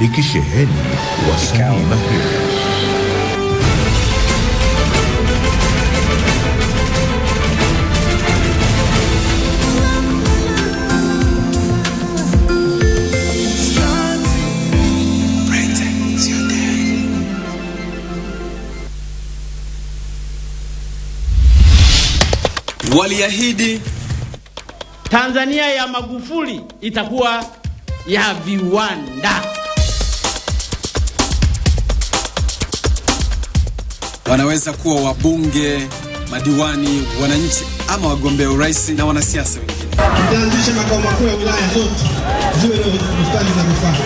likisheheni wasanii mahiri. Waliahidi Tanzania ya Magufuli itakuwa ya viwanda. Wanaweza kuwa wabunge, madiwani, wananchi ama wagombea urais na wanasiasa wengine. Tutaanzisha makao makuu ya wilaya zote ziwe na bustani za vifaa.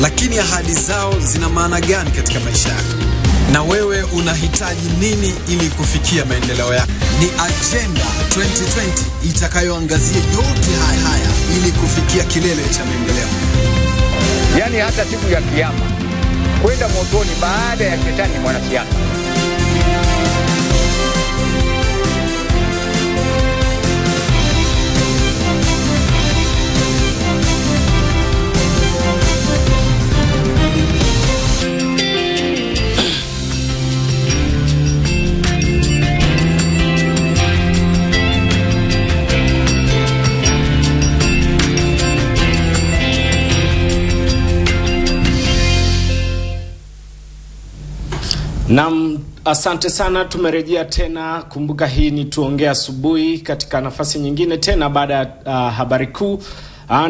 Lakini ahadi zao zina maana gani katika maisha yako? Na wewe unahitaji nini ili kufikia maendeleo yako? Ni Agenda 2020 itakayoangazia yote haya ili kufikia kilele cha maendeleo. Yaani hata siku ya kiyama kwenda motoni baada ya shetani mwanasiasa. Naam, asante sana, tumerejea tena. Kumbuka hii ni Tuongea Asubuhi katika nafasi nyingine tena baada ya habari kuu.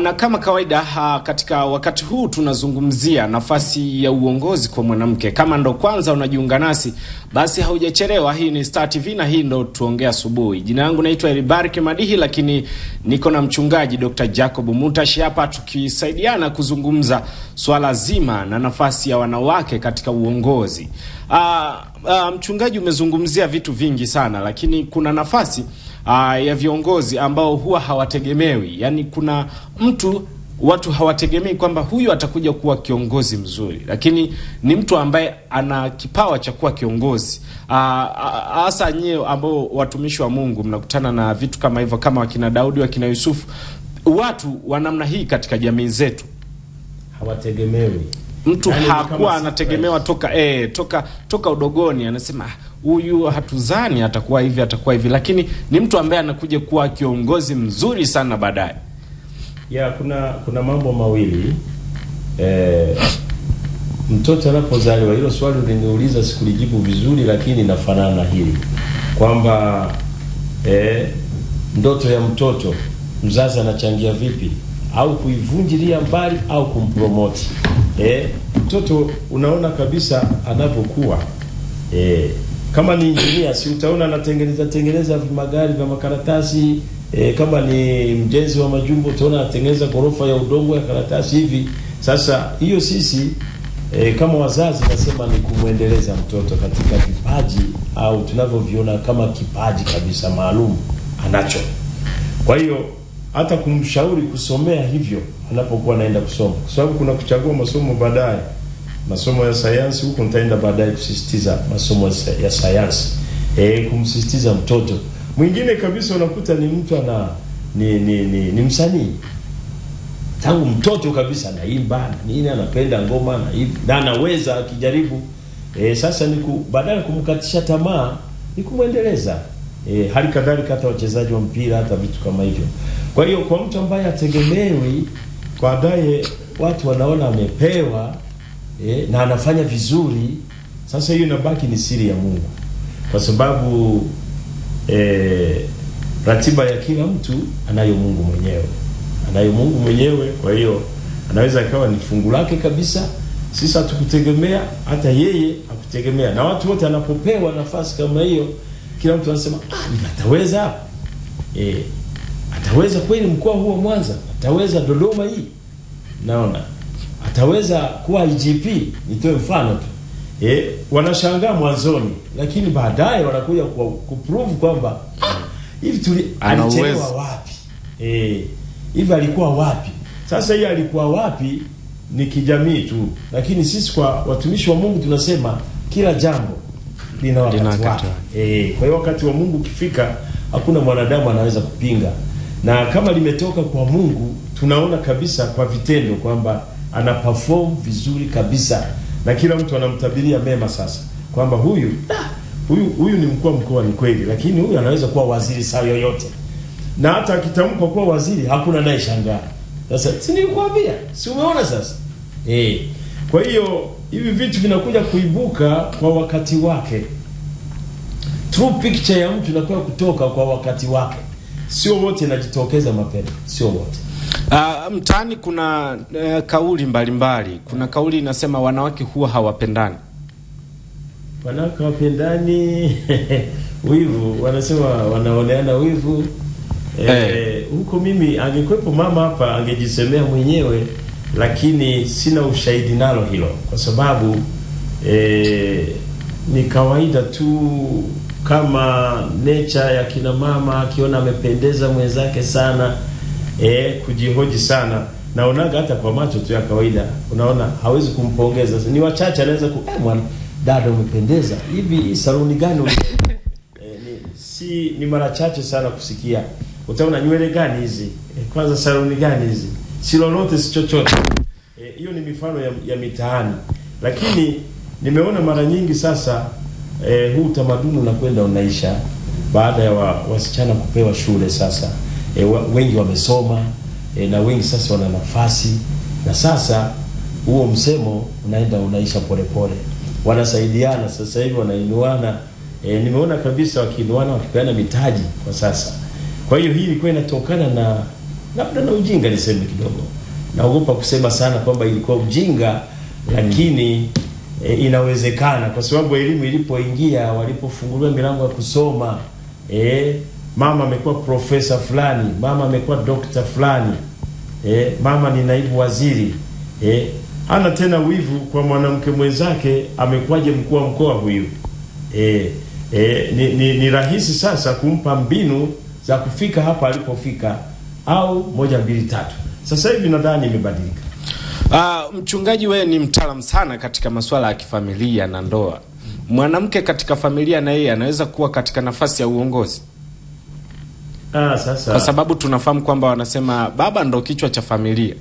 Na kama kawaida katika wakati huu tunazungumzia nafasi ya uongozi kwa mwanamke. Kama ndo kwanza unajiunga nasi, basi haujachelewa. Hii ni Star TV na hii ndo Tuongea Asubuhi. Jina langu naitwa Elibariki Madihi, lakini niko na mchungaji Dr. Jacob Mutashi hapa tukisaidiana kuzungumza swala zima na nafasi ya wanawake katika uongozi. Mchungaji, umezungumzia vitu vingi sana, lakini kuna nafasi ya viongozi ambao huwa hawategemewi. Yani kuna watu hawategemei kwamba huyu atakuja kuwa kiongozi mzuri, lakini ni mtu ambaye ana kipawa cha kuwa kiongozi. Hasa nyewe ambao watumishi wa Mungu mnakutana na vitu kama hivyo, kama wakina Daudi, wakina Yusufu, watu wa namna hii katika jamii zetu. Hawategemewi. Mtu hakuwa anategemewa toka udogoni, anasema huyu hatuzani atakuwa hivi, lakini ni mtu ambaye anakuja kuwa kiongozi mzuri sana baadaye. Kuna mambo mawili. Mtoto anapozaliwa, hilo swali uliniuliza sikulijibu vizuri, lakini nafanana hili kwamba ndoto ya mtoto mzazi anachangia vipi, au kuivunjilia mbali au kumpromote. Mtoto unaona kabisa anapokuwa kama ni engineer, si utaona anatengeneza magari vya makaratasi. Kama ni mjenzi wa majumbo, utaona anatengeneza gorofa ya udongo ya karatasi hivi. Sasa hiyo sisi kama wazazi nasema ni kumuendeleza mtoto katika vipaji au tunavyoviona kama kipaji kabisa maalum anacho. Kwa hiyo hata kumshauri kusomea hivyo anapokuwa anaenda kusoma, kwa sababu kuna kuchagua masomo baadaye. Masomo ya sayansi huko nitaenda baadaye kusisitiza masomo ya sayansi. Kumsisitiza mtoto. Mwingine kabisa unakuta ni mtu ni msanii. Tangu mtoto kabisa anaimba, anapenda ngoma na anaweza akijaribu. Sasa badala kumkatisha tamaa, ni kumuendeleza. Hali kadhalika hata wachezaji wa mpira, hata vitu kama hivyo. Kwa hiyo kwa mtu ambaye ategemewi, baadaye watu wanaona amepewa na anafanya vizuri, sasa hiyo inabaki ni siri ya Mungu. Kwa sababu ratiba ya kila mtu anayo Mungu mwenyewe. Kwa hiyo anaweza ikawa ni fungu lake kabisa. Sisi hatukutegemea, hata yeye hakutegemea. Na watu wote anapopewa nafasi kama hiyo, kila mtu anasema ataweza. Ataweza kweli mkoa huo Mwanza, ataweza Dodoma hii. Naona ataweza kuwa IGP, nitoe mfano tu. Wanashangaa mwanzoni, lakini baadaye wanakuja kuprove kwamba hivi alichelewa wapi? Hivi alikuwa wapi? Sasa hii alikuwa wapi ni kijamii tu, lakini sisi kwa watumishi wa Mungu tunasema kila jambo lina wakati wake. Kwa hiyo wakati wa Mungu ukifika, hakuna mwanadamu anaweza kupinga. Na kama limetoka kwa Mungu, tunaona kabisa kwa vitendo kwamba ana perform vizuri kabisa, na kila mtu anamtabiria mema sasa kwamba huyu ni mkuu wa mkoa, ni kweli, lakini huyu anaweza kuwa waziri saa yoyote, na hata akitamka kuwa waziri hakuna naye shangaa. Sasa si nilikwambia, si umeona sasa? Kwa hiyo hivi vitu vinakuja kuibuka kwa wakati wake. True picture ya mtu inakuwa kutoka kwa wakati wake. Sio wote inajitokeza mapema, sio wote. Mtaani kuna kauli mbalimbali. Kuna kauli inasema wanawake huwa hawapendani. Wanawake hawapendani. Wivu, wanasema wanaoneana wivu. Huko mimi angekwepo mama hapa angejisemea mwenyewe, lakini sina ushahidi nalo hilo, kwa sababu ni kawaida tu, kama nature ya kina mama akiona amependeza mwenzake sana, kujihoji sana. Naonaga hata kwa macho tu ya kawaida, unaona hawezi kumpongeza. Ni wachache anaweza mwana dada umependeza. Hivi saluni gani ni mara chache sana kusikia. Utaona nywele gani hizi? Kwanza saluni gani hizi? Si lolote, si chochote. Hiyo ni mifano ya mitaani. Lakini nimeona mara nyingi sasa huu utamaduni unakwenda unaisha baada ya wasichana kupewa shule sasa. Wengi wamesoma, na wengi sasa wana nafasi, na sasa huo msemo unaenda unaisha polepole. Wanasaidiana sasa hivi, wanainuana. Nimeona kabisa wakiinuana, wakipeana mitaji kwa sasa. Kwa hiyo hii ilikuwa inatokana na labda na ujinga, niseme kidogo. Naogopa kusema sana kwamba ilikuwa ujinga, lakini inawezekana kwa sababu elimu ilipoingia, walipofunguliwa milango ya kusoma, mama amekuwa profesa fulani, mama amekuwa dokta fulani, mama ni naibu waziri, hana tena wivu kwa mwanamke mwenzake amekuwaje mkuu wa mkoa huyu. Ni rahisi sasa kumpa mbinu za kufika hapa alipofika, au 1 2 3. Sasa hivi nadhani imebadilika. Mchungaji, wewe ni mtaalamu sana katika masuala ya kifamilia na ndoa. Mwanamke katika familia na yeye anaweza kuwa katika nafasi ya uongozi? Sasa kwa sababu tunafahamu kwamba wanasema baba ndo kichwa cha familia.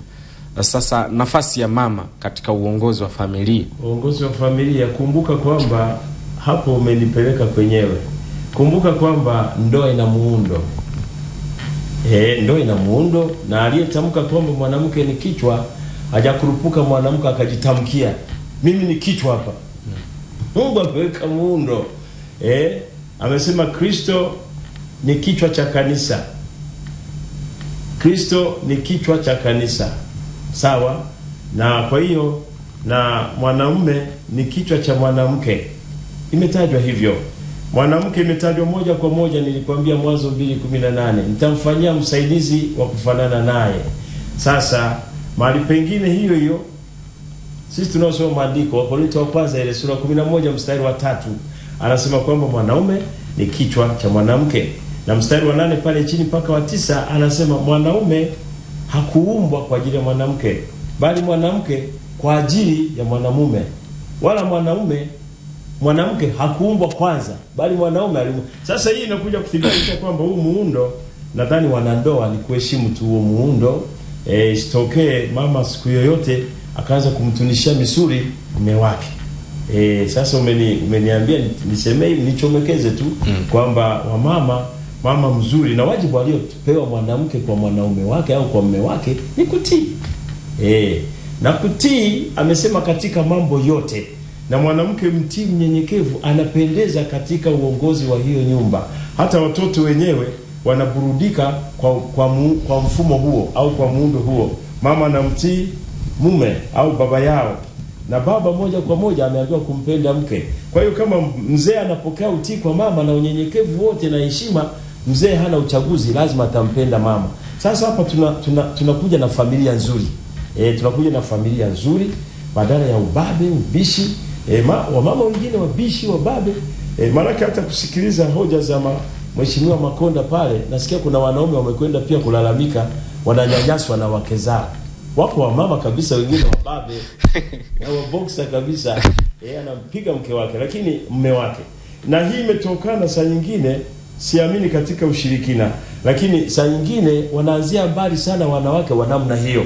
Sasa nafasi ya mama katika uongozi wa familia. Uongozi wa familia, kumbuka kwamba hapo umenipeleka kwenyewe. Kumbuka kwamba ndoa ina muundo. Ndoa ina muundo, na aliyetamka kwamba mwanamke ni kichwa hajakurupuka mwanamke akajitamkia mimi ni kichwa hapa. Mungu ameweka muundo. Amesema Kristo ni kichwa cha kanisa. Kristo ni kichwa cha kanisa. Sawa? Na kwa hiyo na mwanamume ni kichwa cha mwanamke. Imetajwa hivyo. Mwanamke imetajwa moja kwa moja, nilikwambia Mwanzo 2:18. Nitamfanyia msaidizi wa kufanana naye. Sasa mahali pengine hiyo sisi tunaosoma maandiko, Wakorintho wa kwanza ile sura 11 mstari wa 3 anasema kwamba mwanaume ni kichwa cha mwanamke, na mstari wa 8 pale chini mpaka wa 9 anasema mwanaume hakuumbwa kwa ajili ya mwanamke, bali mwanamke kwa ajili ya mwanamume. Wala mwanamke hakuumbwa kwanza, bali mwanaume aliumbwa. Sasa hii inakuja kuthibitisha kwamba huu muundo, nadhani wanandoa ni kuheshimu tu huo muundo. Isitokee mama siku yoyote akaanza kumtunishia misuri mume wake. Sasa umeniambia nisemee, nichomekeze tu kwamba mama mzuri, na wajibu aliopewa mwanamke kwa mwanaume wake au kwa mume wake ni kutii. Na kutii amesema katika mambo yote, na mwanamke mtii mnyenyekevu anapendeza katika uongozi wa hiyo nyumba. Hata watoto wenyewe wanaburudika kwa mfumo huo au kwa muundo huo. Mama anamtii mume au baba yao, na baba moja kwa moja ameambiwa kumpenda mke. Kwa hiyo kama mzee anapokea utii kwa mama na unyenyekevu wote na heshima, mzee hana uchaguzi, lazima atampenda mama. Sasa hapa tunakuja na familia nzuri. Tunakuja na familia nzuri badala ya ubabe, ubishi, wamama wengine wabishi, wababe. Maana hata kusikiliza hoja za Mheshimiwa Makonda pale, nasikia kuna wanaume wamekwenda pia kulalamika wananyanyaswa na wake zao. Wako wamama kabisa wengine wababe na waboxer kabisa, anampiga mke wake lakini mume wake. Na hii imetokana saa nyingine, siamini katika ushirikina, lakini saa nyingine wanaanzia mbali sana wanawake wa namna hiyo.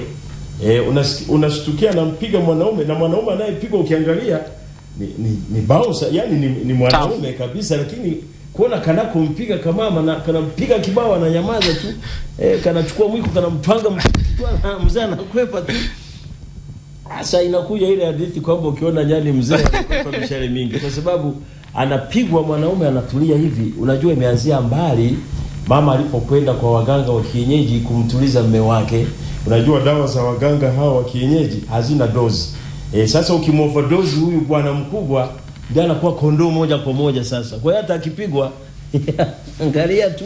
Unashtukia anampiga mwanaume, na mwanaume anayepigwa ukiangalia ni bouncer, yani ni mwanaume kabisa, lakini kuona kanako mpiga kamama na kanampiga kibao na nyamaza tu, kanachukua mwiko kanamtwanga mtwana mzee anakwepa tu. Sasa inakuja ile hadithi kwamba ukiona nyani mzee anakwepa mishale mingi, kwa sababu anapigwa mwanaume anatulia hivi. Unajua imeanzia mbali mama alipokwenda kwa waganga wa kienyeji kumtuliza mume wake. Unajua dawa za waganga hawa wa kienyeji hazina dozi. Sasa ukimoverdose huyu bwana mkubwa ndiye anakuwa kondoo moja kwa moja sasa. Kwa hiyo hata akipigwa angalia tu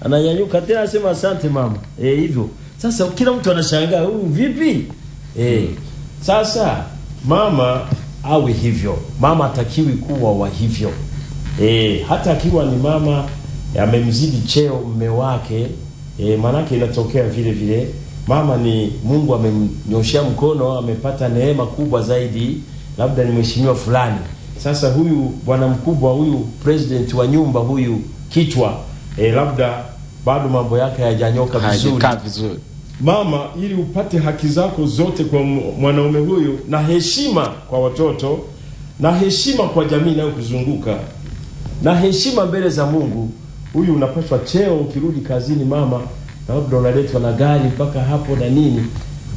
ananyanyuka tena anasema asante mama. Hivyo. Sasa kila mtu anashangaa huyu vipi? Sasa mama awe hivyo. Mama atakiwi kuwa wa hivyo. Hata akiwa ni mama amemzidi cheo mume wake, manake inatokea vile vile mama ni Mungu amemnyoshia mkono, amepata neema kubwa zaidi, labda ni mheshimiwa fulani. Sasa huyu bwana mkubwa, huyu president wa nyumba, huyu kichwa, labda bado mambo yake hayajanyoka vizuri. Mama, ili upate haki zako zote kwa mwanaume huyu, na heshima kwa watoto, na heshima kwa jamii inayokuzunguka, na heshima mbele za Mungu, huyu unapaswa cheo. Ukirudi kazini mama, labda unaletwa na gari mpaka hapo na nini,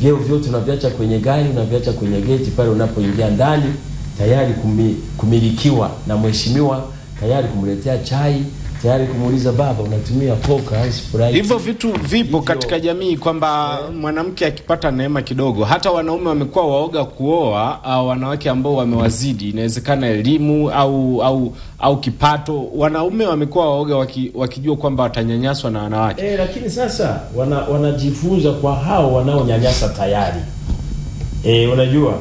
vyeo vyote unaviacha kwenye gari, unaviacha kwenye geti pale unapoingia ndani, tayari kumilikiwa na mheshimiwa, tayari kumletea chai, tayari kumuuliza baba unatumia poka au Sprite. Hivyo vitu vipo katika jamii kwamba mwanamke akipata neema kidogo, hata wanaume wamekuwa waoga kuoa au wanawake ambao wamewazidi, inawezekana elimu au kipato. Wanaume wamekuwa waoga wakijua kwamba watanyanyaswa na wanawake. Lakini sasa wanajifunza kwa hao wanaonyanyasa tayari. Unajua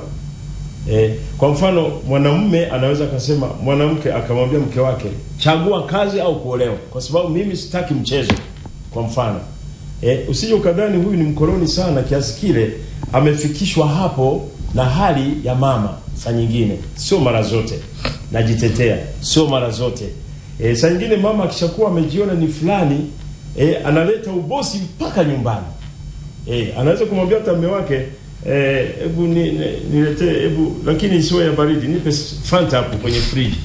kwa mfano mwanamume anaweza kusema, mwanamke akamwambia mke wake chagua kazi au kuolewa, kwa sababu mimi sitaki mchezo. Kwa mfano usije ukadhani huyu ni mkoloni sana kiasi kile, amefikishwa hapo na hali ya mama. Saa nyingine sio mara zote, najitetea, sio mara zote. Saa nyingine mama akishakuwa amejiona ni fulani, analeta ubosi mpaka nyumbani. Anaweza kumwambia hata mume wake, hebu niletee, hebu lakini isiwe ya baridi, nipe Fanta hapo kwenye fridge.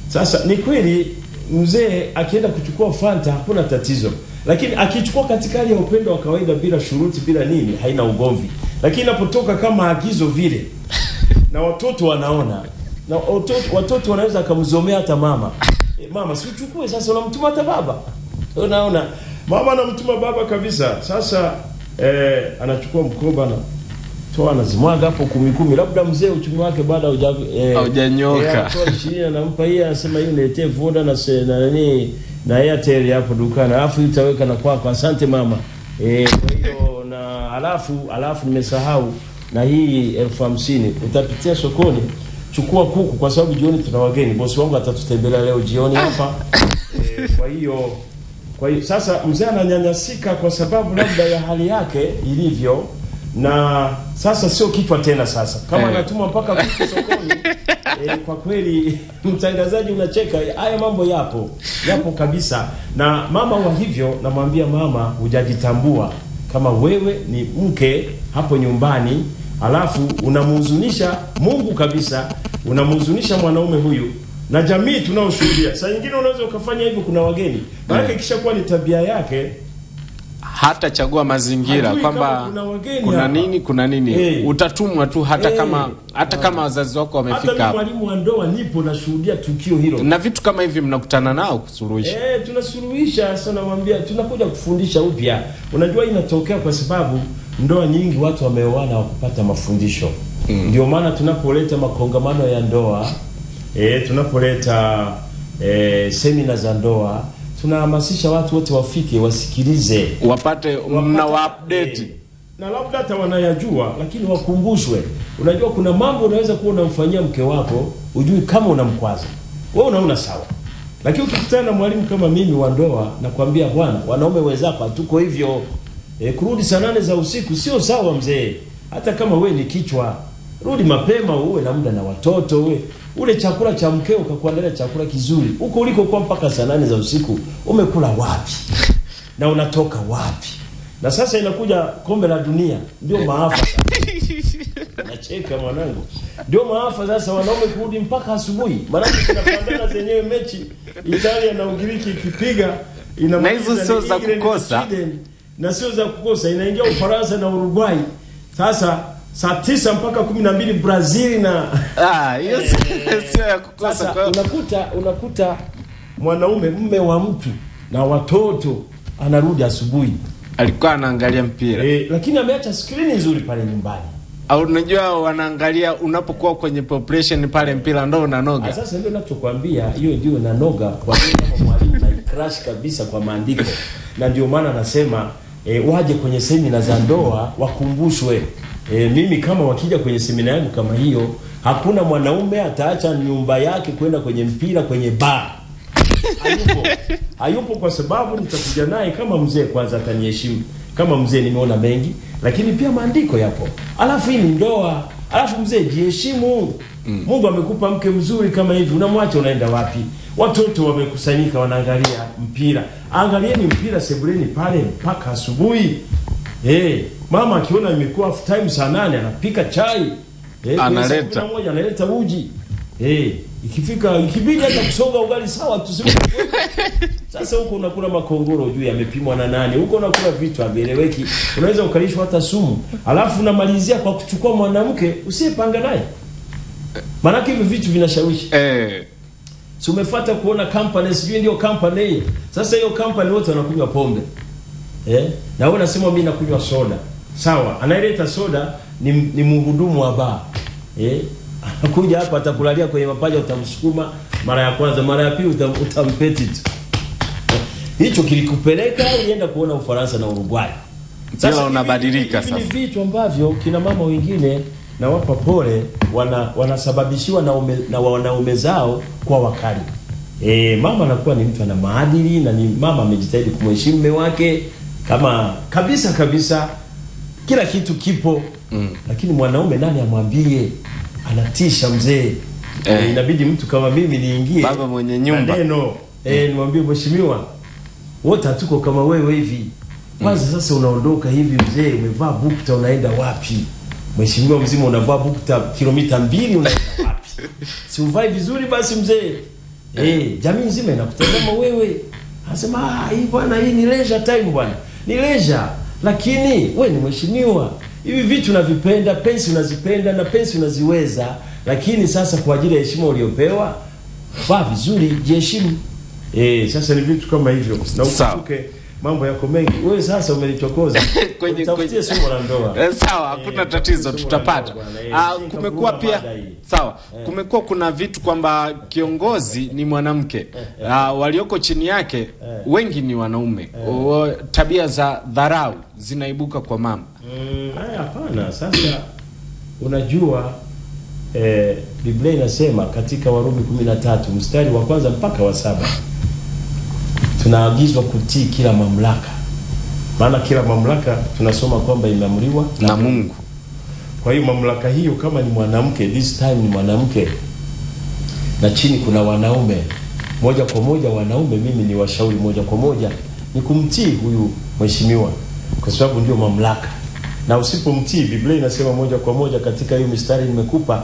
Sasa ni kweli mzee akienda kuchukua Fanta hakuna tatizo, lakini akichukua katika hali ya upendo wa kawaida bila shuruti bila nini, haina ugomvi. Lakini inapotoka kama agizo vile na watoto wanaona, na watoto wanaweza kumzomea hata mama, mama si uchukue, sasa unamtuma hata baba. Unaona mama anamtuma baba kabisa. Sasa anachukua mkoba na toa anazimwaga hapo 10, labda mzee uchumi wake bado haujanyoka. Toa 20 anampa yeye, anasema hiyo niletee Voda na nani na Airtel hapo dukani, alafu utaweka na kwako, asante mama. Kwa hiyo na alafu nimesahau na hii 50,000 utapitia sokoni, chukua kuku kwa sababu jioni tuna wageni, bosi wangu atatutembelea leo jioni hapa. Kwa hiyo sasa mzee ananyanyasika kwa sababu labda ya hali yake ilivyo, na sasa sio kichwa tena. Sasa kama anatuma mpaka kuku sokoni, kwa kweli mtangazaji unacheka, haya mambo yapo kabisa. Na mama wa hivyo namwambia mama, hujajitambua kama wewe ni mke hapo nyumbani, alafu unamhuzunisha Mungu kabisa, unamhuzunisha mwanaume huyu na jamii tunaoshuhudia. Saa nyingine unaweza ukafanya hivyo, kuna wageni, maana kisha kuwa ni tabia yake, hata chagua mazingira kwamba kuna nini utatumwa tu, hata kama wazazi wako wamefika. Hata mwalimu wa ndoa nipo nashuhudia tukio hilo, na vitu kama hivi mnakutana nao kusuluhisha. Tunasuluhisha sana, namwambia tunakuja kufundisha upya. Unajua inatokea kwa sababu ndoa nyingi watu wameoana wakupata mafundisho. Ndio maana tunapoleta makongamano ya ndoa, tunapoleta semina za ndoa, tunahamasisha watu wote wafike, wasikilize, wapate na update. Na labda hata wanayajua, lakini wakumbushwe. Unajua kuna mambo unaweza kuwa unamfanyia mke wako, ujui kama unamkwaza. Wewe unaona sawa. Lakini ukikutana na mwalimu kama mimi wa ndoa, nakwambia bwana, wanaume wenzako tuko hivyo. Kurudi saa 8 za usiku sio sawa mzee. Hata kama we ni kichwa, rudi mapema, uwe na muda na watoto, ule chakula cha mkeo ukakuandalia chakula kizuri. Huko uliko kwa mpaka saa 8 za usiku, umekula wapi? Na unatoka wapi? Na sasa inakuja kombe la dunia, ndio maafa. Nacheka mwanangu. Ndio maafa sasa, wanaume kurudi mpaka asubuhi. Maana tunapambana zenyewe mechi Italia na Ugiriki ikipiga na hizo sio za kukosa. Na sio za kukosa, inaingia Ufaransa na Uruguay. Sasa saa 9 mpaka 12 Brazil na hiyo sio ya kukosa. Kwa unakuta mwanaume mume wa mtu na watoto anarudi asubuhi, alikuwa anaangalia mpira. Lakini ameacha screen nzuri pale nyumbani. Au unajua wanaangalia unapokuwa kwenye population pale mpira ndo unanoga. Sasa ndio ninachokuambia, hiyo ndio unanoga kwa kama mwalimu na crash kabisa kwa maandiko. Na ndio maana nasema waje kwenye semina za ndoa wakumbushwe. Mimi kama wakija kwenye semina yangu kama hiyo, hakuna mwanaume ataacha nyumba yake kwenda kwenye mpira kwenye bar. Hayupo kwa sababu nitakuja naye kama mzee, kwanza ataniheshimu. Kama mzee nimeona mengi, lakini pia maandiko yapo. Alafu hii ni ndoa. Alafu mzee jiheshimu. Mungu amekupa mke mzuri kama hivi, unamwacha unaenda wapi? Watoto wamekusanyika wanaangalia mpira. Angalieni mpira sebuleni pale mpaka asubuhi. Mama akiona imekuwa half time saa 8 anapika chai. Analeta uji. Ikibidi hata kusonga ugali sawa tuseme. Sasa huko unakula makongoro juu yamepimwa na nani? Huko unakula vitu havieleweki. Unaweza ukalishwa hata sumu. Alafu unamalizia kwa kuchukua mwanamke usiyepanga naye. Maana hivi vitu vinashawishi. Si umefuata kuona company sijui ndio company. Sasa hiyo company wote wanakunywa pombe. Na wewe unasema mimi nakunywa soda. Sawa, anayeleta soda ni mhudumu wa bar. Anakuja hapa atakulalia kwenye mapaja, utamsukuma mara ya kwanza, mara ya pili utampeti tu. Hicho kilikupeleka ulienda kuona Ufaransa na Uruguay. Sasa unabadilika sasa. Ni vitu ambavyo kina mama wengine na wapa pole wanasababishiwa na wanaume zao kwa wakali. Mama anakuwa ni mtu ana maadili na ni mama amejitahidi kumheshimu mume wake kama kabisa kila kitu kipo. Lakini mwanaume nani amwambie? Anatisha mzee. Inabidi mtu kama mimi niingie baba mwenye nyumba neno nimwambie mheshimiwa, wote hatuko kama wewe hivi. Kwanza sasa unaondoka hivi mzee, umevaa bukta unaenda wapi? Mheshimiwa mzima unavaa bukta kilomita 2 unaenda wapi? Si uvai vizuri basi mzee. Jamii nzima inakutazama wewe. Anasema hii bwana, hii ni leisure time bwana. Ni leisure. Lakini wewe ni mheshimiwa. Hivi vitu unavipenda, pensi unazipenda na pensi unaziweza, lakini sasa kwa ajili ya heshima uliyopewa, vaa vizuri, jiheshimu. Sasa ni vitu kama hivyo. Na ukumbuke mambo yako mengi. Wewe sasa umelichokoza. Utafutie somo la ndoa. Sawa, hakuna tatizo, tutapata. Kumekuwa pia sawa. Kumekuwa kuna vitu kwamba kiongozi ni mwanamke. Walioko chini yake wengi ni wanaume. Tabia za dharau zinaibuka kwa mama. Hapana, sasa unajua Biblia inasema katika Warumi 13 mstari wa kwanza mpaka wa 7 tunaagizwa kutii kila mamlaka. Maana kila mamlaka tunasoma kwamba imeamriwa na Mungu. Kwa hiyo mamlaka hiyo kama ni mwanamke, this time ni mwanamke, na chini kuna wanaume, moja kwa moja wanaume, mimi ni washauri moja kwa moja ni kumtii huyu mheshimiwa kwa sababu ndio mamlaka. Na usipomtii, Biblia inasema moja kwa moja katika hiyo mistari nimekupa,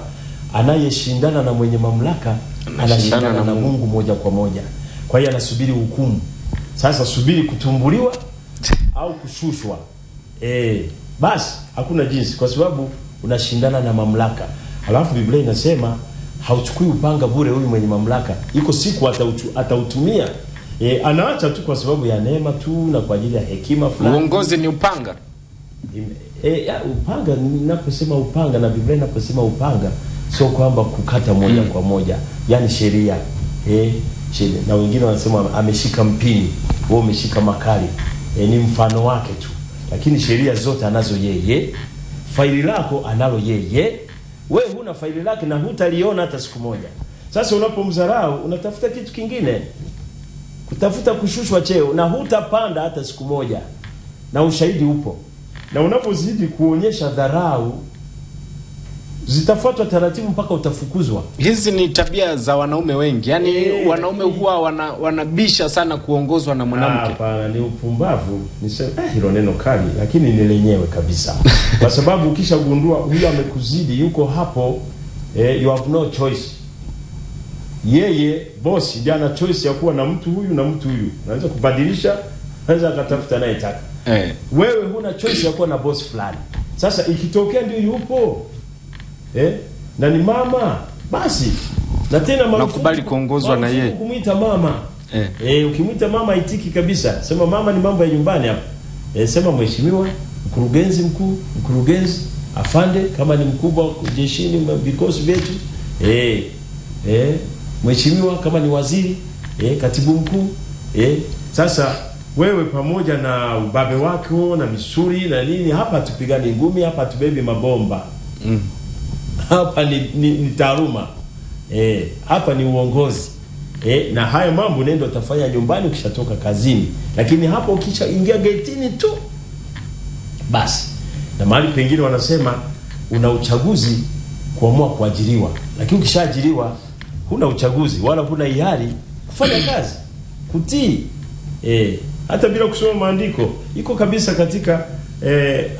anayeshindana na mwenye mamlaka anashindana na Mungu moja kwa moja. Kwa hiyo anasubiri hukumu. Sasa subiri kutumbuliwa au kushushwa. Basi hakuna jinsi kwa sababu unashindana na mamlaka. Alafu Biblia inasema hauchukui upanga bure huyu mwenye mamlaka. Iko siku atautumia. Anaacha tu kwa sababu ya neema tu na kwa ajili ya hekima fulani. Uongozi ni upanga. Upanga, ninaposema upanga na Biblia inaposema upanga sio kwamba kukata moja kwa moja, yani sheria. Sheria. Na wengine wanasema ameshika mpini, wewe umeshika makali. Ni mfano wake tu. Lakini sheria zote anazo yeye. Faili lako analo yeye. Wewe huna faili lake na hutaliona hata siku moja. Sasa unapomdharau unatafuta kitu kingine. Kutafuta kushushwa cheo na hutapanda hata siku moja. Na ushahidi upo. Na unapozidi kuonyesha dharau zitafuatwa taratibu mpaka utafukuzwa. Hizi ni tabia za wanaume wengi. Yaani wanaume huwa wanabisha sana kuongozwa na mwanamke. Hapana, ni upumbavu. Niseme hilo neno kali lakini ni lenyewe kabisa. Kwa sababu ukishagundua huyu amekuzidi yuko hapo, you have no choice. Yeye boss ndiye ana choice ya kuwa na mtu huyu na mtu huyu. Anaweza kubadilisha, anaweza akatafuta anayetaka. Wewe huna choice ya kuwa na boss fulani. Sasa ikitokea ndio yupo na ni mama, basi na tena nakubali kuongozwa na yeye. Kumuita mama. Ukimuita mama itiki kabisa. Sema mama ni mambo ya nyumbani hapa. Sema mheshimiwa, mkurugenzi mkuu, mkurugenzi, afande kama ni mkubwa jeshini vikosi vyetu. Mheshimiwa kama ni waziri, katibu mkuu. Sasa wewe pamoja na ubabe wako na misuri na nini, hapa tupigani ngumi, hapa tubebi mabomba. Hapa ni taaluma. Hapa ni uongozi. Na haya mambo nendo utafanya nyumbani ukishatoka kazini. Lakini hapo ukisha ingia getini tu basi. Na mahali pengine wanasema una uchaguzi kuamua kuajiriwa. Lakini ukishaajiriwa huna uchaguzi wala huna hiari kufanya kazi, kutii. Hata bila kusoma maandiko iko kabisa katika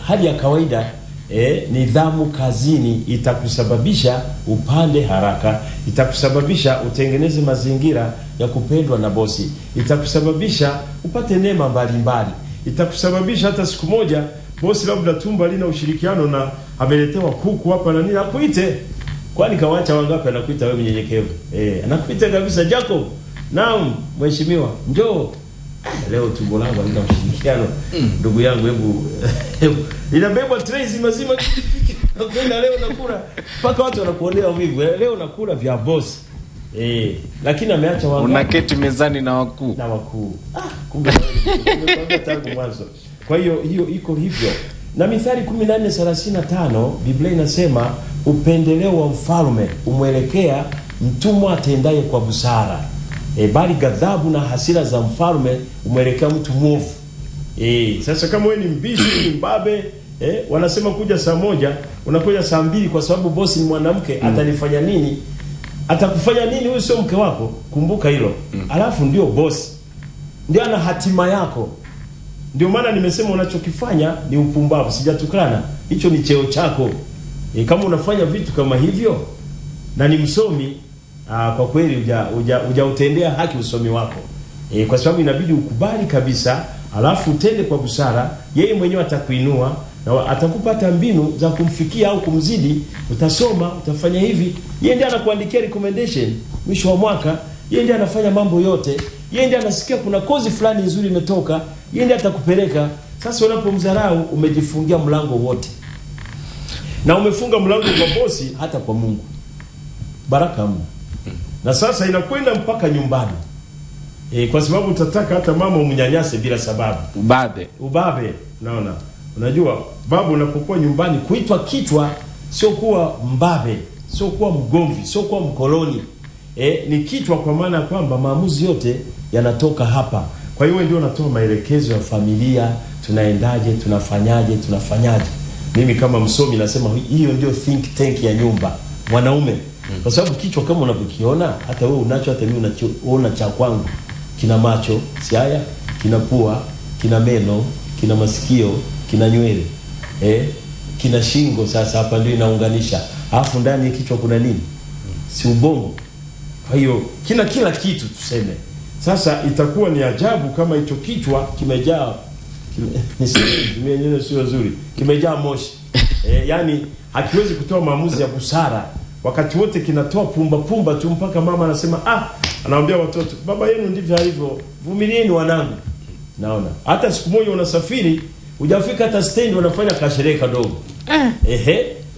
hali ya kawaida. Nidhamu kazini itakusababisha upande haraka, itakusababisha utengeneze mazingira ya kupendwa na bosi, itakusababisha upate neema mbalimbali, itakusababisha hata siku moja bosi labda tumba lina ushirikiano na ameletewa kuku hapa na nini akuite. Kwani kawacha wangapi anakuita wewe mnyenyekevu? Anakuita kabisa, Jacob, naam mheshimiwa, njoo. Leo tumbo langu halina ushirikiano. Ndugu yangu hebu inabeba trays mazima kwenda leo nakula mpaka watu wanakuonea wivu. Leo nakula vya boss. Lakini ameacha wangu. Unaketi mezani na wakuu. Kumbe wewe tangu mwanzo. Kwa hiyo iko hivyo. Na Mithali 14:35 Biblia inasema upendeleo wa mfalme umwelekea mtumwa atendaye kwa busara. Bali ghadhabu na hasira za mfalme umwelekea mtu mwovu. Sasa kama wewe ni mbishi, ni mbabe, wanasema kuja saa 1, unakuja saa 2 kwa sababu bosi ni mwanamke, atanifanya nini? Atakufanya nini? Huyu sio mke wako, kumbuka hilo. Alafu ndio bosi. Ndio ana hatima yako. Ndio maana nimesema unachokifanya ni upumbavu, sijatukana. Hicho ni cheo chako. Kama unafanya vitu kama hivyo na ni msomi, kwa kweli hujautendea haki usomi wako. Kwa sababu inabidi ukubali kabisa, alafu utende kwa busara. Yeye mwenyewe atakuinua na atakupata mbinu za kumfikia au kumzidi. Utasoma, utafanya hivi. Yeye ndiye anakuandikia recommendation mwisho wa mwaka. Yeye ndiye anafanya mambo yote. Yeye ndiye anasikia kuna kozi fulani nzuri imetoka. Yeye ndiye atakupeleka. Sasa unapomdharau umejifungia mlango wote. Na umefunga mlango kwa bosi, hata kwa Mungu. Baraka mno. Na sasa inakwenda mpaka nyumbani. Kwa sababu utataka hata mama umnyanyase bila sababu. Ubabe. Naona. Unajua, babu unapokuwa nyumbani kuitwa kichwa sio kuwa mbabe, sio kuwa mgomvi, sio kuwa mkoloni. Ni kichwa kwa maana kwamba maamuzi yote yanatoka hapa. Kwa hiyo ndio unatoa maelekezo ya familia, tunaendaje, tunafanyaje. Mimi kama msomi nasema hiyo ndio think tank ya nyumba, mwanaume. Kwa sababu kichwa kama unavyokiona, hata wewe unacho, hata mimi unachoona cha kwangu. Kina macho, si haya, kina pua, kina meno, kina masikio, kina nywele. Kina shingo, sasa hapa ndio inaunganisha. Alafu ndani ya kichwa kuna nini? Si ubongo. Kwa hiyo kila kitu tuseme. Sasa itakuwa ni ajabu kama hicho kichwa kimejaa niseme sio nzuri. Kimejaa moshi. Yani hakiwezi kutoa maamuzi ya busara. Wakati wote kinatoa pumba tu mpaka mama anasema anawaambia watoto, baba yenu ndivyo alivyo, vumilieni wanangu. Naona hata siku moja unasafiri, hujafika hata stand wanafanya kasherehe kadogo.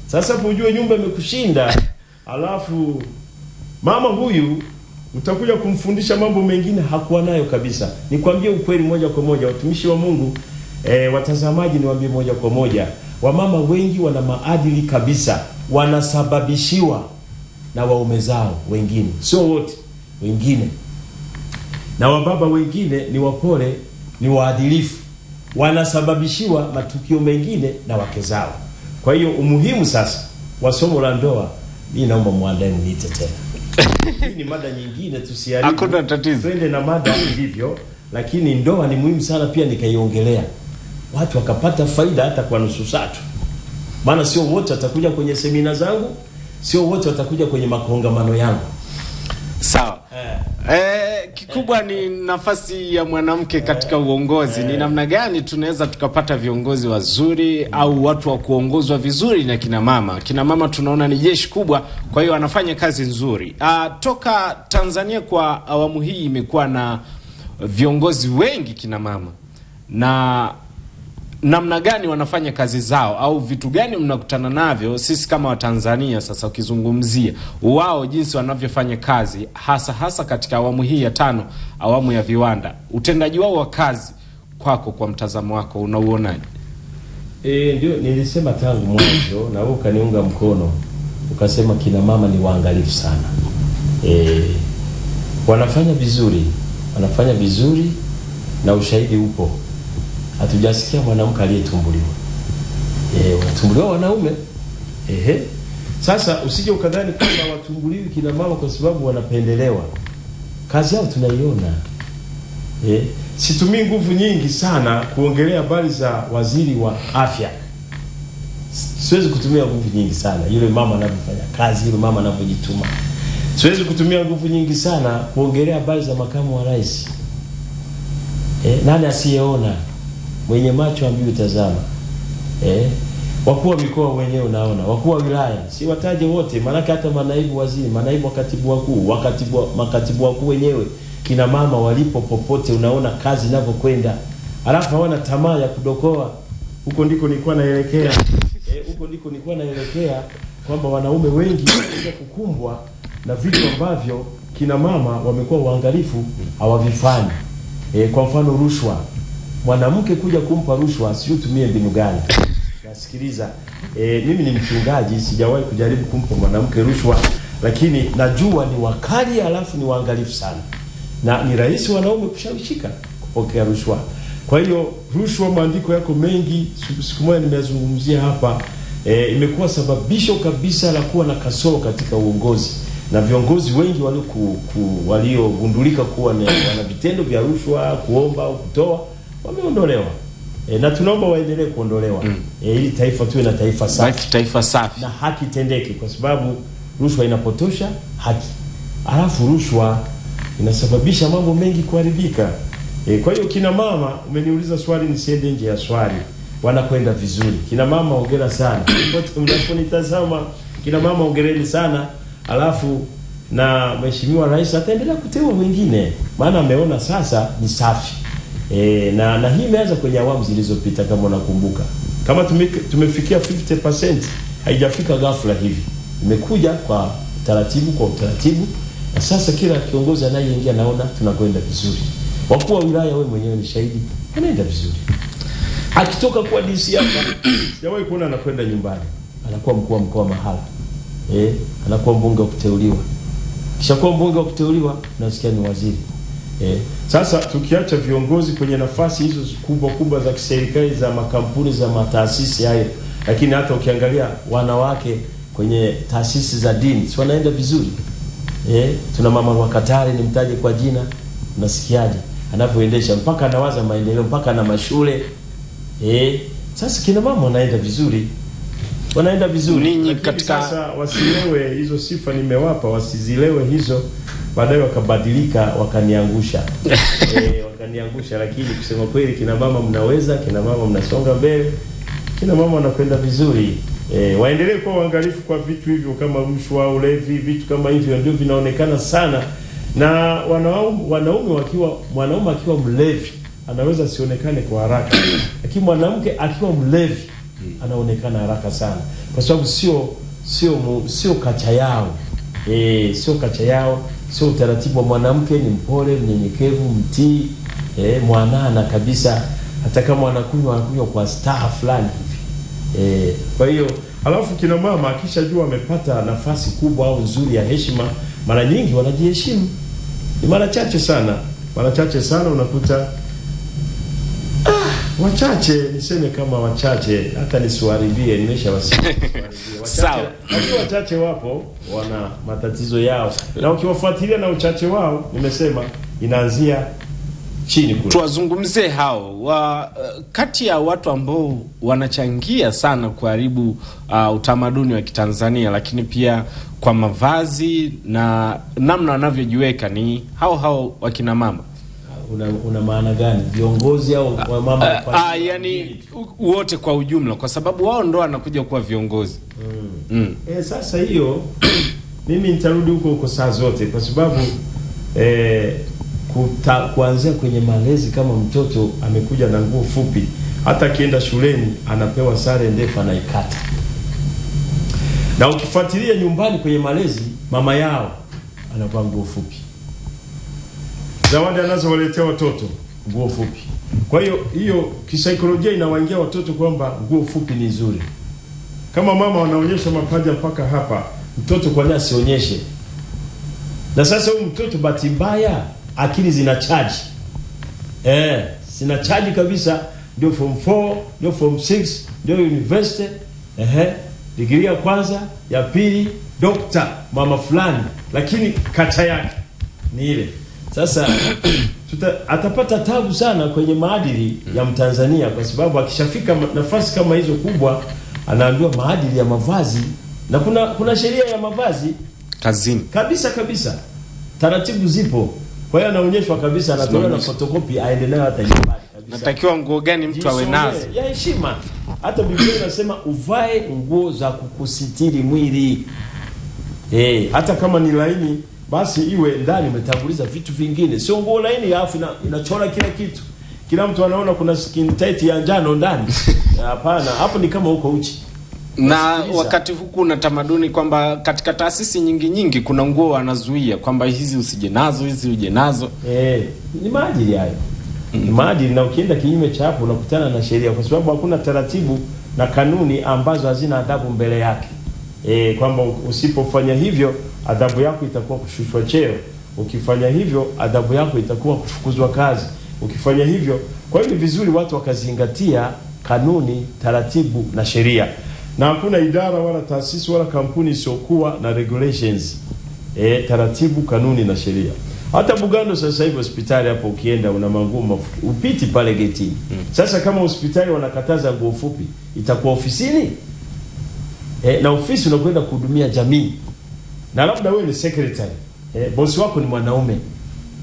Sasa ujue nyumba imekushinda. Alafu mama huyu utakuja kumfundisha mambo mengine hakuwa nayo kabisa. Nikwambie ukweli moja kwa moja, watumishi wa Mungu, watazamaji, niwaambie moja kwa moja, wamama wengi wana maadili kabisa, wanasababishiwa na waume zao wengine, sio wote, wengine. Na wababa wengine ni wapole, ni waadilifu, wanasababishiwa matukio mengine na wake zao. Kwa hiyo umuhimu sasa wa somo la ndoa, mimi naomba muandae mniite tena. Hii ni mada nyingine, tusiharibu. Hakuna tatizo. Twende na mada hivyo, lakini ndoa ni muhimu sana pia nikaiongelea. Watu wakapata faida hata kwa nusu saa tu. Maana sio wote watakuja kwenye semina zangu, sio wote watakuja kwenye makongamano yangu. Sawa. Kikubwa ni nafasi ya mwanamke katika uongozi. Ni namna gani tunaweza tukapata viongozi wazuri au watu wa kuongozwa vizuri na kina mama? Kina mama tunaona ni jeshi kubwa, kwa hiyo wanafanya kazi nzuri. Toka Tanzania kwa awamu hii imekuwa na viongozi wengi kina mama. Na namna gani wanafanya kazi zao au vitu gani mnakutana navyo sisi kama Watanzania sasa ukizungumzia wao jinsi wanavyofanya kazi hasa katika awamu hii ya 5, awamu ya viwanda, utendaji wao wa kazi kwako, kwa mtazamo wako unauonaje? Ndio nilisema tangu mwanzo na wewe ukaniunga mkono ukasema kina mama ni waangalifu sana. Wanafanya vizuri na ushahidi upo. Hatujasikia mwanamke aliyetumbuliwa. Wanatumbuliwa wanaume. Sasa usije ukadhani kwamba watumbuliwi kina mama kwa sababu wanapendelewa. Kazi yao tunaiona. Situmii nguvu nyingi sana kuongelea habari za waziri wa afya. Siwezi kutumia nguvu nyingi sana yule mama anavyofanya kazi, yule mama anavyojituma. Siwezi kutumia nguvu nyingi sana kuongelea habari za makamu wa rais. Nani asiyeona? Mwenye macho ambaye tazama. Wakuu wa mikoa wenyewe unaona, wakuu wa wilaya, si wataje wote, maana hata manaibu waziri, manaibu wakatibu wakuu, makatibu wakuu wenyewe, kina mama walipo popote unaona kazi inavyokwenda. Alafu hawana tamaa ya kudokoa. Huko ndiko nilikuwa naelekea. Kwamba wanaume wengi wanaanza kukumbwa na vitu ambavyo kina mama wamekuwa waangalifu hawavifanyi. Kwa mfano rushwa. Mwanamke kuja kumpa rushwa sio tumie mbinu gani? Nasikiliza. Mimi ni mchungaji, sijawahi kujaribu kumpa mwanamke rushwa, lakini najua ni wakali alafu ni waangalifu sana. Na ni rahisi wanaume kushawishika kupokea rushwa. Kwa hiyo rushwa, maandiko yako mengi, siku moja nimezungumzia hapa, imekuwa sababisho kabisa la kuwa na kasoro katika uongozi. Na viongozi wengi waliogundulika kuwa wana vitendo vya rushwa, kuomba au kutoa, wameondolewa. Na tunaomba waendelee kuondolewa. Ili taifa tuwe na taifa safi. Na haki tendeke, kwa sababu rushwa inapotosha haki. Alafu rushwa inasababisha mambo mengi kuharibika. Kwa hiyo kina mama, umeniuliza swali nisiende nje ya swali. Wanakwenda vizuri. Kina mama hongera sana. Wote mnaponitazama, kina mama hongereni sana. Alafu na Mheshimiwa Rais ataendelea kuteua wengine, maana ameona sasa ni safi. Na hii imeanza kwenye awamu zilizopita kama unakumbuka. Kama tumefikia 50%, haijafika ghafla hivi. Imekuja kwa utaratibu, na sasa kila kiongozi anayeingia naona tunakwenda vizuri. Wakuu wa wilaya, wewe mwenyewe ni shahidi, anaenda vizuri. Akitoka kwa DC hapa, sijawahi kuona anakwenda nyumbani. Anakuwa mkuu wa mkoa mahala. Anakuwa mbunge wa kuteuliwa. Kisha kuwa mbunge wa kuteuliwa, nasikia ni waziri. Sasa tukiacha viongozi kwenye nafasi hizo kubwa za kiserikali, za makampuni, za mataasisi hayo, lakini hata ukiangalia wanawake kwenye taasisi za dini, si wanaenda vizuri? Tuna mama wa Katari, nimtaje kwa jina, nasikiaje anavyoendesha, mpaka anawaza maendeleo, mpaka na mashule. Sasa kina mama wanaenda vizuri. Ninyi katika sasa wasilewe hizo sifa nimewapa, wasizilewe hizo baadaye wakabadilika wakaniangusha. Lakini kusema kweli kina mama mnaweza, kina mama mnasonga mbele, kina mama wanakwenda vizuri. Waendelee kuwa waangalifu kwa vitu hivyo kama rushwa, ulevi, vitu kama hivyo ndio vinaonekana sana. Na mwanaume akiwa mlevi anaweza sionekane kwa haraka, lakini mwanamke akiwa mlevi anaonekana haraka sana, kwa sababu sio kacha yao. Sio utaratibu wa mwanamke. Ni mpole, mnyenyekevu, mtii, mwanana kabisa. Hata kama anakunywa kwa staha fulani hivi. Kwa hiyo alafu kina mama akishajua amepata nafasi kubwa au nzuri ya heshima, mara nyingi wanajiheshimu. Ni mara chache sana unakuta Wachache, niseme kama wachache, hata nisiwaharibie, nimeshawasikia. Sawa. Wachache wapo wana matatizo yao. Na ukiwafuatilia na uchache wao, nimesema inaanzia chini kule. Tuwazungumzie hao kati ya watu ambao wanachangia sana kuharibu utamaduni wa Kitanzania, lakini pia kwa mavazi na namna wanavyojiweka, ni hao wakina mama. Una maana gani? Viongozi au kwa mama? Yani wote kwa ujumla, kwa sababu wao ndo wanakuja kuwa viongozi. Sasa hiyo mimi nitarudi huko saa zote, kwa sababu kuanzia kwenye malezi, kama mtoto amekuja na nguo fupi, hata akienda shuleni anapewa sare ndefu anaikata. Na ukifuatilia nyumbani kwenye malezi, mama yao anavaa nguo fupi. Zawadi anazowaletea watoto nguo fupi. Kwa hiyo kisaikolojia inawaingia watoto kwamba nguo fupi ni nzuri. Kama mama wanaonyesha mapaja mpaka hapa, mtoto kwa nini asionyeshe? Na sasa huyu mtoto bahati mbaya akili zina charge. Zina charge kabisa, ndio form 4, ndio form 6, ndio university. Degree ya kwanza, ya pili, doctor, mama fulani, lakini kata yake ni ile. Sasa atapata tabu sana kwenye maadili ya Mtanzania, kwa sababu akishafika nafasi kama hizo kubwa, anaambiwa maadili ya mavazi, na kuna sheria ya mavazi kazini kabisa. Taratibu zipo. Kwa hiyo anaonyeshwa kabisa, anatoa na photocopy aende nayo hata nyumbani kabisa. Natakiwa nguo gani mtu awe nazo ya heshima. Hata Biblia inasema uvae nguo za kukusitiri mwili. Hata kama ni laini, basi iwe ndani umetanguliza vitu vingine. Sio nguo laini alafu inachora kila kitu. Kila mtu anaona kuna skin tight ya njano ndani. Hapana, hapo ni kama uko uchi. Na wakati huku na tamaduni kwamba katika taasisi nyingi kuna nguo wanazuia kwamba hizi usije nazo, hizi uje nazo. Ni maadili hayo. Ni maadili, na ukienda kinyume cha hapo unakutana na sheria, kwa sababu hakuna taratibu na kanuni ambazo hazina adhabu mbele yake. Kwamba usipofanya hivyo adhabu yako itakuwa kushushwa cheo. Ukifanya hivyo adhabu yako itakuwa kufukuzwa kazi. Ukifanya hivyo, kwa hiyo ni vizuri watu wakazingatia kanuni, taratibu na sheria. Na hakuna idara wala taasisi wala kampuni isiokuwa na regulations. Taratibu, kanuni na sheria. Hata Bugando sasa hivi hospitali hapo ukienda una manguo upiti pale getini. Sasa kama hospitali wanakataza nguo fupi, itakuwa ofisini? Na ofisi unakwenda kuhudumia jamii. Na labda wewe ni secretary. Bosi wako ni mwanaume.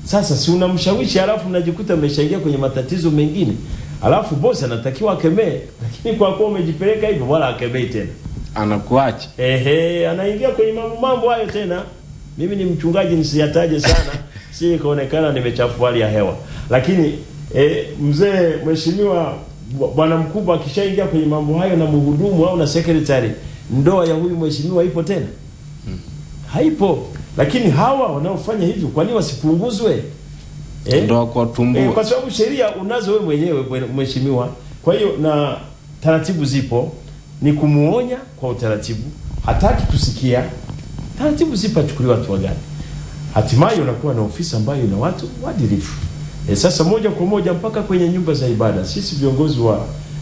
Sasa si unamshawishi, alafu unajikuta umeshaingia kwenye matatizo mengine. Alafu bosi anatakiwa akemee, lakini kwa kuwa umejipeleka hivyo wala akemei tena. Anakuacha. Anaingia kwenye mambo hayo tena. Mimi ni mchungaji, nisiyataje sana. Si kuonekana nimechafua hali ya hewa. Lakini mzee mheshimiwa bwana mkubwa akishaingia kwenye mambo hayo na mhudumu au na secretary, ndoa ya huyu mheshimiwa ipo tena? Haipo. Lakini hawa wanaofanya hivyo, kwa nini wasipunguzwe? Ndoa kwa tumbua. Kwa sababu sheria unazo wewe mwenyewe mheshimiwa. Kwa hiyo na taratibu zipo, ni kumuonya kwa utaratibu. Hataki kusikia, taratibu zipachukuliwa watu gani. Hatimaye unakuwa na ofisi ambayo ina watu waadilifu. Sasa moja kwa moja mpaka kwenye nyumba za ibada, sisi viongozi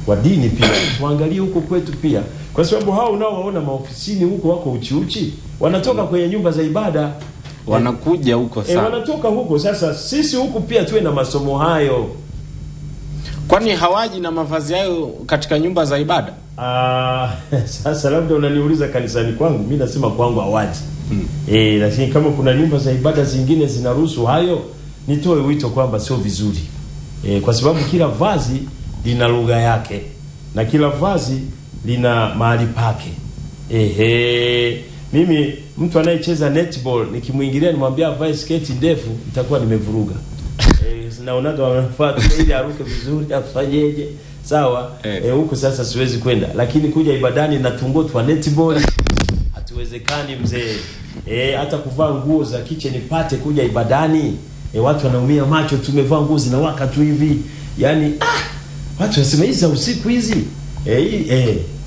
wa dini pia tuangalie huko kwetu pia, kwa sababu hao unaowaona maofisini huko wako uchi wanatoka kwenye nyumba za ibada, wanakuja huko sana. Wanatoka huko. Sasa sisi huku pia tuwe na masomo hayo. Kwani hawaji na mavazi hayo katika nyumba za ibada? Sasa labda unaniuliza kanisani kwangu, mimi nasema kwangu hawaji. Lakini kama kuna nyumba za ibada zingine zinaruhusu hayo, nitoe wito kwamba sio vizuri. Kwa sababu kila vazi lina lugha yake na kila vazi lina mahali pake. Mimi mtu anayecheza netball nikimuingilia nimwambia avae sketi ndefu, nitakuwa nimevuruga. Naonaga wanafuata ili aruke vizuri, afanyeje? Sawa. Huko sasa siwezi kwenda, lakini kuja ibadani na tungo tu netball hatuwezekani mzee. Hata kuvaa nguo za kitchen party kuja ibadani, watu wanaumia macho, tumevaa nguo zinawaka tu hivi. Yaani watu wasema hizi za usiku hizi.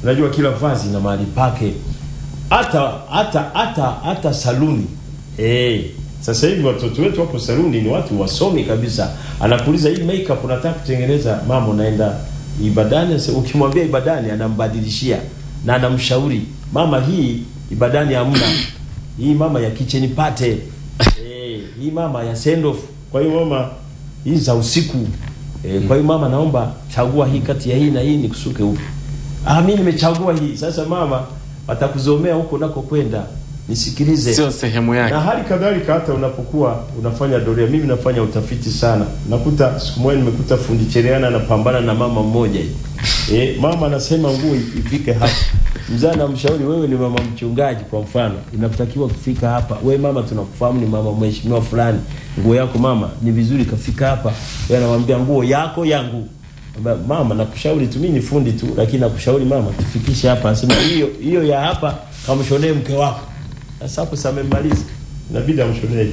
Unajua kila vazi na mahali pake. Hata saluni. Sasa hivi watoto wetu wako saluni, ni watu wasomi kabisa. Anakuuliza hii makeup unataka kutengeneza, mama unaenda ibadani. Ukimwambia ibadani anambadilishia na anamshauri, mama hii ibadani hamna, hii mama ya kitchen party, hii mama ya send off, kwa hiyo mama hii za usiku, kwa hiyo mama naomba chagua hii kati ya hii na hii nikusuke upi. Mimi nimechagua hii. Sasa mama watakuzomea huko nako kwenda, nisikilize, sio sehemu yake. Na hali kadhalika hata unapokuwa unafanya doria, mimi nafanya utafiti sana, nakuta siku moja nimekuta fundi cherehani anapambana na mama mmoja hivi. Mama anasema nguo ifike hapa, mzee anamshauri, wewe ni mama mchungaji kwa mfano, inatakiwa kufika hapa. Wewe mama tunakufahamu ni mama mheshimiwa fulani, nguo yako mama ni vizuri kafika hapa. Wewe anamwambia nguo yako yangu. Mama nakushauri tu, mimi ni fundi tu, lakini nakushauri mama tufikishe hapa. Anasema hiyo ya hapa kamshonee mke wako. Sasa hapo samemaliza, inabidi amshonee.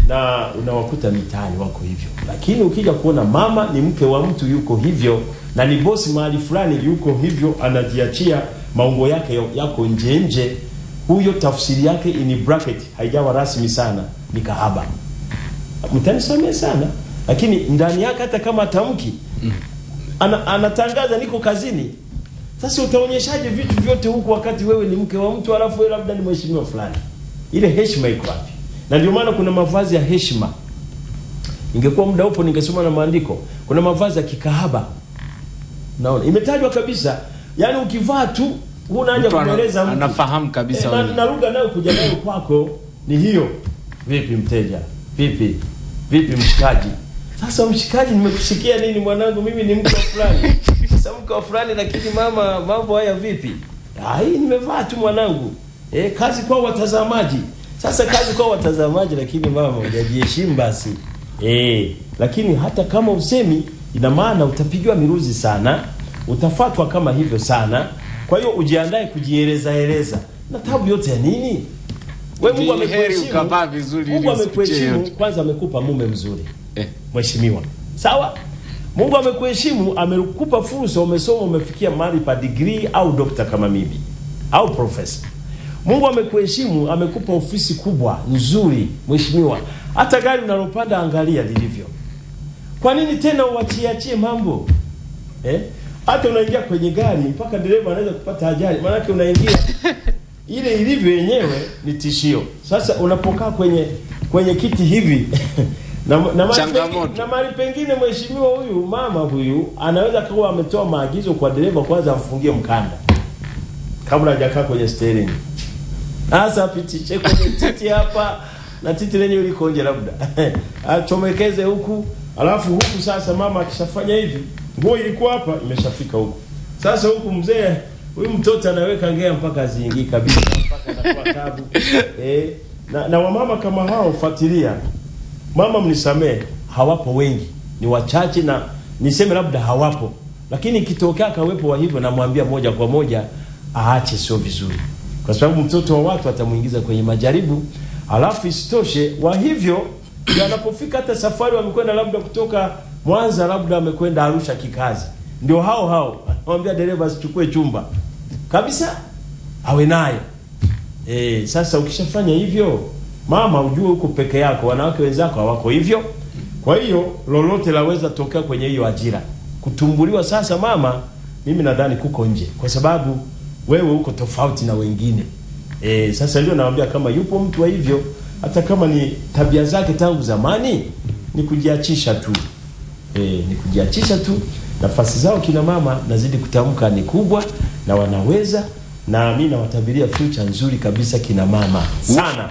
Na unawakuta mitaani wako hivyo. Lakini ukija kuona mama ni mke wa mtu yuko hivyo, na ni bosi mahali fulani yuko hivyo, anajiachia maungo yake yako nje, huyo tafsiri yake ini bracket haijawa rasmi sana, ni kahaba. Mtanisamee sana, lakini ndani yake hata kama atamki anatangaza niko kazini. Sasa utaonyeshaje vitu vyote huku wakati wewe ni mke wa mtu, alafu wewe labda ni mheshimiwa fulani? Ile heshima iko wapi? Na ndio maana kuna mavazi ya heshima. Ingekuwa muda upo ningesoma na maandiko. Kuna mavazi ya kikahaba. Naona imetajwa kabisa. Yaani ukivaa tu huna haja kueleza mtu. Anafahamu kabisa. Na lugha nayo kuja nayo kwako ni hiyo. Vipi mteja? Vipi mshikaji? Sasa mshikaji, nimekusikia nini mwanangu, mimi ni mke wa fulani. Sasa mke wa fulani, lakini mama mambo haya vipi? Hii nimevaa tu mwanangu. Kazi kwa watazamaji. Sasa kazi kwa watazamaji, lakini mama hujiheshimu basi. Lakini hata kama usemi, ina maana utapigiwa miruzi sana, utafatwa kama hivyo sana. Kwa hiyo ujiandae kujieleza. Na tabu yote ya nini? Wewe Mungu amekuheshimu, ukavaa vizuri. Mungu amekuheshimu, kwanza amekupa mume mzuri. Mheshimiwa. Sawa? Mungu amekuheshimu, amekupa fursa, umesoma, umefikia mahali pa degree au doctor kama mimi au professor. Mungu amekuheshimu, amekupa ofisi kubwa nzuri, mheshimiwa. Hata gari unalopanda angalia lilivyo. Kwa nini tena uachiachie mambo? Hata unaingia kwenye gari mpaka dereva anaweza kupata ajali, maana yake unaingia ile ilivyo yenyewe ni tishio. Sasa unapokaa kwenye kiti hivi na mali pengine mheshimiwa huyu mama huyu anaweza kuwa ametoa maagizo kwa dereva kwanza amfungie mkanda kabla hajakaa kwenye steering. Sasa pitishe kwenye titi hapa na titi lenyewe liko nje labda. Achomekeze huku, alafu huku sasa mama akishafanya hivi, nguo ilikuwa hapa imeshafika huku. Sasa huku mzee huyu mtoto anaweka ngea mpaka aziingie kabisa, mpaka anakuwa tabu. Na wamama kama hao fuatilia. Mama mnisamee, hawapo wengi, ni wachache, na niseme labda hawapo. Lakini ikitokea kawepo wa hivyo, namwambia moja kwa moja aache, sio vizuri. Kwa sababu mtoto wa watu atamuingiza kwenye majaribu. Alafu isitoshe wa hivyo anapofika hata safari wamekwenda labda kutoka Mwanza, labda amekwenda Arusha kikazi, ndio hao anamwambia dereva asichukue chumba kabisa, awe naye. Sasa ukishafanya hivyo, mama ujue uko peke yako, wanawake wenzako hawako hivyo. Kwa hiyo lolote laweza tokea kwenye hiyo ajira. Kutumbuliwa sasa mama, mimi nadhani kuko nje, kwa sababu wewe uko tofauti na wengine. Sasa ndio naambia kama yupo mtu wa hivyo, hata kama ni tabia zake tangu zamani, ni kujiachisha tu. Ni kujiachisha tu. Nafasi zao kina mama nazidi kutamka ni kubwa na wanaweza, na mimi nawatabiria future nzuri kabisa kina mama sana.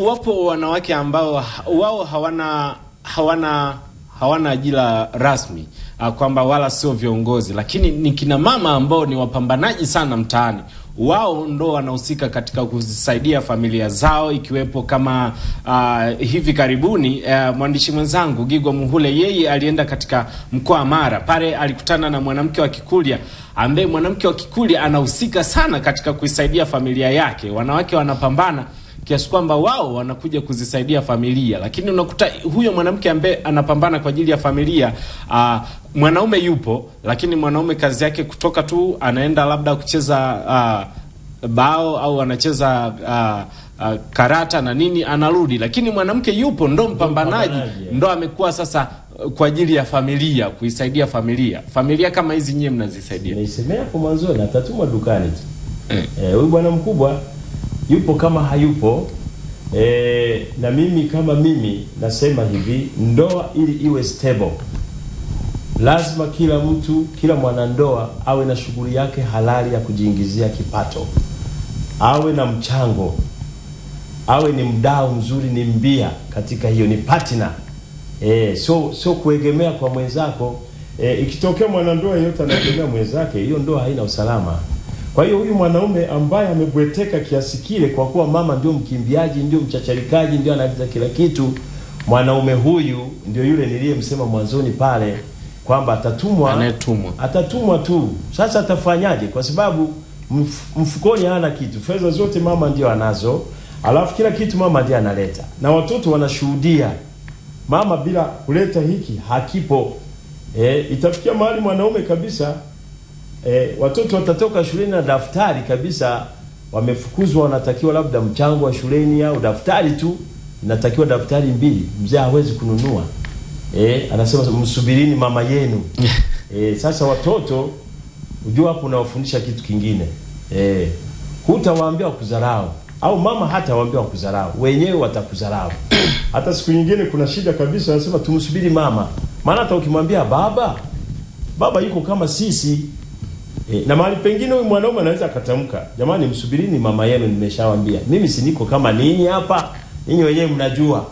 Wapo wanawake ambao wao hawana ajira rasmi, kwamba wala sio viongozi, lakini ni kina mama ambao ni wapambanaji sana mtaani. Wao ndo wanahusika katika kusaidia familia zao, ikiwepo kama hivi karibuni mwandishi mwenzangu Gigwa Muhule, yeye alienda katika mkoa Mara. Pale alikutana na mwanamke wa Kikulya, ambaye mwanamke wa Kikulya anahusika sana katika kuisaidia familia yake. Wanawake wanapambana kiasi kwamba wao wanakuja kuzisaidia familia, lakini unakuta huyo mwanamke ambaye anapambana kwa ajili ya familia, mwanaume yupo, lakini mwanaume kazi yake kutoka tu anaenda labda kucheza bao au anacheza karata na nini, anarudi. Lakini mwanamke yupo, ndo mpambanaji, ndo amekuwa sasa kwa ajili ya familia, kuisaidia familia kama hizi nyie mnazisaidia? Naisemea kwa mwanzo na atatumwa dukani tu. Huyu bwana mkubwa yupo kama hayupo. Na mimi kama mimi nasema hivi, ndoa ili iwe stable lazima kila mwanandoa awe na shughuli yake halali ya kujiingizia kipato, awe na mchango, awe ni mdau mzuri, ni mbia katika hiyo, ni partner. So kuegemea kwa mwenzako. Ikitokea mwanandoa yote anaegemea mwenzake, hiyo ndoa haina usalama. Kwa hiyo huyu mwanaume ambaye amebweteka kiasi kile kwa kuwa mama ndio mkimbiaji, ndio mchacharikaji, ndio anaagiza kila kitu, mwanaume huyu ndio yule niliyemsema mwanzoni pale kwamba atatumwa tu. Sasa atafanyaje? Kwa sababu mfukoni hana kitu, fedha zote mama ndio anazo, alafu kila kitu mama ndiye analeta, na watoto wanashuhudia mama bila kuleta hiki hakipo. Itafikia mahali mwanaume kabisa, watoto watatoka shuleni na daftari kabisa wamefukuzwa, wanatakiwa labda mchango wa shuleni au daftari tu, inatakiwa daftari 2, mzee hawezi kununua. Anasema msubirini mama yenu. Sasa watoto unajua hapo unawafundisha kitu kingine. Hutawaambia kudharau, au mama hata waambia kudharau, wenyewe watakudharau. Hata siku nyingine kuna shida kabisa, anasema tumsubiri mama. Maana hata ukimwambia baba yuko kama sisi, na mahali pengine huyu mwanaume anaweza akatamka, jamani msubirini mama yenu, nimeshawaambia mimi si niko kama ninyi hapa, ninyi wenyewe mnajua.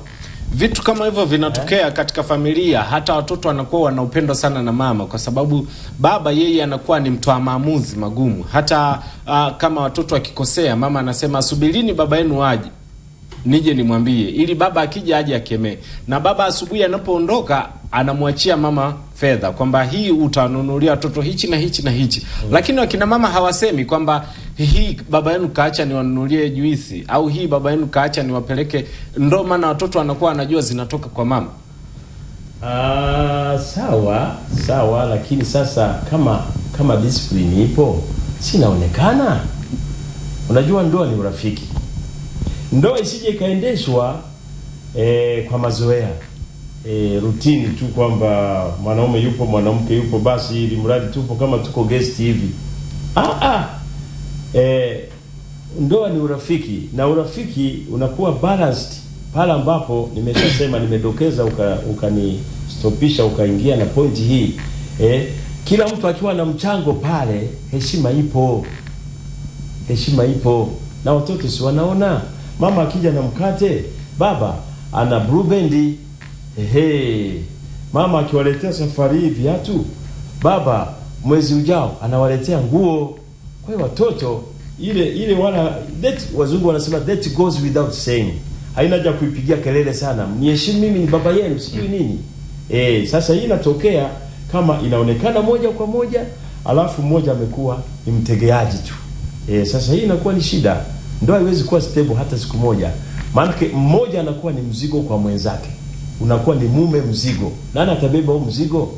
Vitu kama hivyo vinatokea katika familia. Hata watoto wanakuwa wanaupendo sana na mama, kwa sababu baba yeye anakuwa ni mtoa maamuzi magumu. Hata kama watoto wakikosea, mama anasema subirini baba yenu aje nije nimwambie, ili baba akija aje akemee. Na baba asubuhi anapoondoka anamwachia mama fedha kwamba hii utanunulia watoto hichi na hichi na hichi. Lakini wakina mama hawasemi kwamba hii baba yenu kaacha niwanunulie juisi, au hii baba yenu kaacha niwapeleke. Ndio maana watoto wanakuwa wanajua zinatoka kwa mama. Sawa, lakini sasa kama discipline ipo, sinaonekana. Unajua ndoa ni urafiki. Ndoa isije kaendeshwa kwa mazoea, routine tu kwamba mwanaume yupo mwanamke yupo, basi ili mradi tupo kama tuko guest hivi. Ndoa ni urafiki, na urafiki unakuwa balanced pale ambapo nimeshasema, nimedokeza ukanistopisha ukaingia na pointi hii. Kila mtu akiwa na mchango pale, heshima ipo, na watoto si wanaona mama akija na mkate, baba ana blue band. Mama akiwaletea safari hii viatu, baba mwezi ujao anawaletea nguo. Kwa hiyo watoto ile wala that, wazungu wanasema that goes without saying. Haina haja kuipigia kelele sana, niheshimu mimi ni baba yenu sijui nini. Sasa hii inatokea kama inaonekana moja kwa moja, alafu mmoja amekuwa ni mtegeaji tu. Sasa hii inakuwa ni shida. Ndoa haiwezi kuwa stable hata siku moja. Maana mmoja anakuwa ni mzigo kwa mwenzake. Unakuwa ni mume mzigo. Nani atabeba huo mzigo?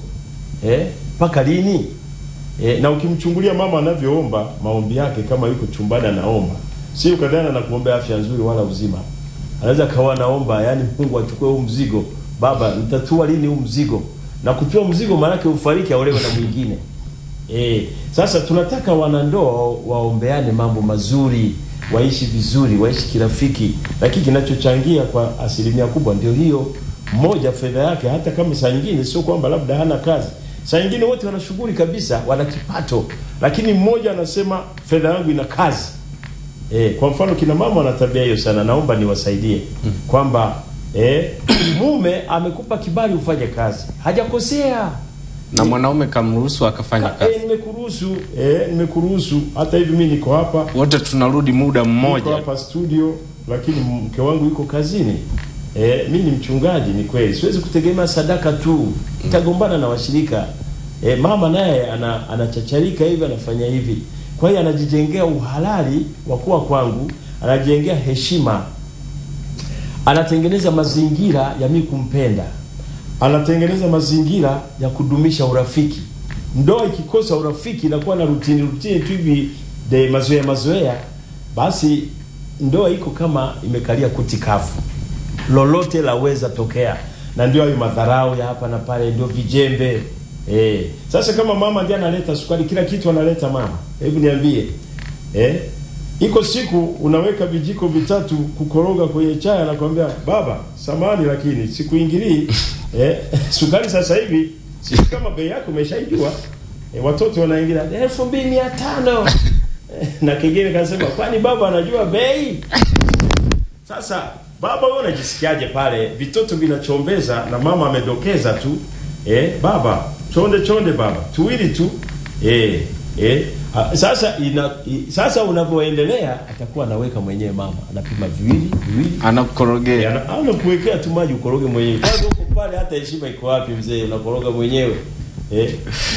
Paka lini? Na ukimchungulia mama anavyoomba maombi yake, kama yuko chumbani anaomba, si ukadhana na kuombea afya nzuri wala uzima. Anaweza kawa naomba yani Mungu achukue huu mzigo. Baba, nitatua lini huu mzigo? Na kutoa mzigo maana yake ufariki aolewe na mwingine. Sasa tunataka wanandoa waombeane mambo mazuri, waishi vizuri, waishi kirafiki. Lakini kinachochangia kwa asilimia kubwa ndio hiyo, mmoja fedha yake, hata kama saa nyingine sio kwamba labda hana kazi. Saa nyingine wote wana shughuli kabisa, wana kipato, lakini mmoja anasema fedha yangu ina kazi. Kwa mfano kina mama wana tabia hiyo sana, naomba niwasaidie kwamba mume amekupa kibali ufanye kazi, hajakosea. Na mwanaume kamruhusu akafanya kazi. Nimekuruhusu. Hata hivi mimi niko hapa, wote tunarudi muda mmoja. Niko hapa studio, lakini mke wangu yuko kazini. Mimi ni mchungaji, ni kweli. Siwezi kutegemea sadaka tu. Nitagombana na washirika. Mama naye anachacharika hivi, anafanya hivi. Kwa hiyo anajijengea uhalali wa kuwa kwangu, anajengea heshima. Anatengeneza mazingira ya mimi kumpenda. Anatengeneza mazingira ya kudumisha urafiki. Ndoa ikikosa urafiki inakuwa na routine tu hivi, mazoea, basi ndoa iko kama imekalia kuti kafu. Lolote laweza tokea. na ndio hayo madharau ya hapa na pale, ndio vijembe. Sasa kama mama ndiye analeta sukari, kila kitu analeta mama, hebu niambie, iko siku unaweka vijiko vitatu kukoroga kwenye chai, anakuambia baba samani lakini sikuingilii. Sukari sasa hivi si kama bei yako umeshaijua. Watoto wanaingia 2500 na kingine kasema kwani baba anajua bei? Sasa baba wewe unajisikiaje pale vitoto vinachombeza na mama amedokeza tu, baba chonde baba tuwili tu, sasa unavyoendelea atakuwa anaweka mwenyewe, mama anapima viwili anakukorogea, anakuwekea tu maji ukoroge mwenyewe. Kwanza huko pale hata heshima iko wapi mzee, unakoroga mwenyewe.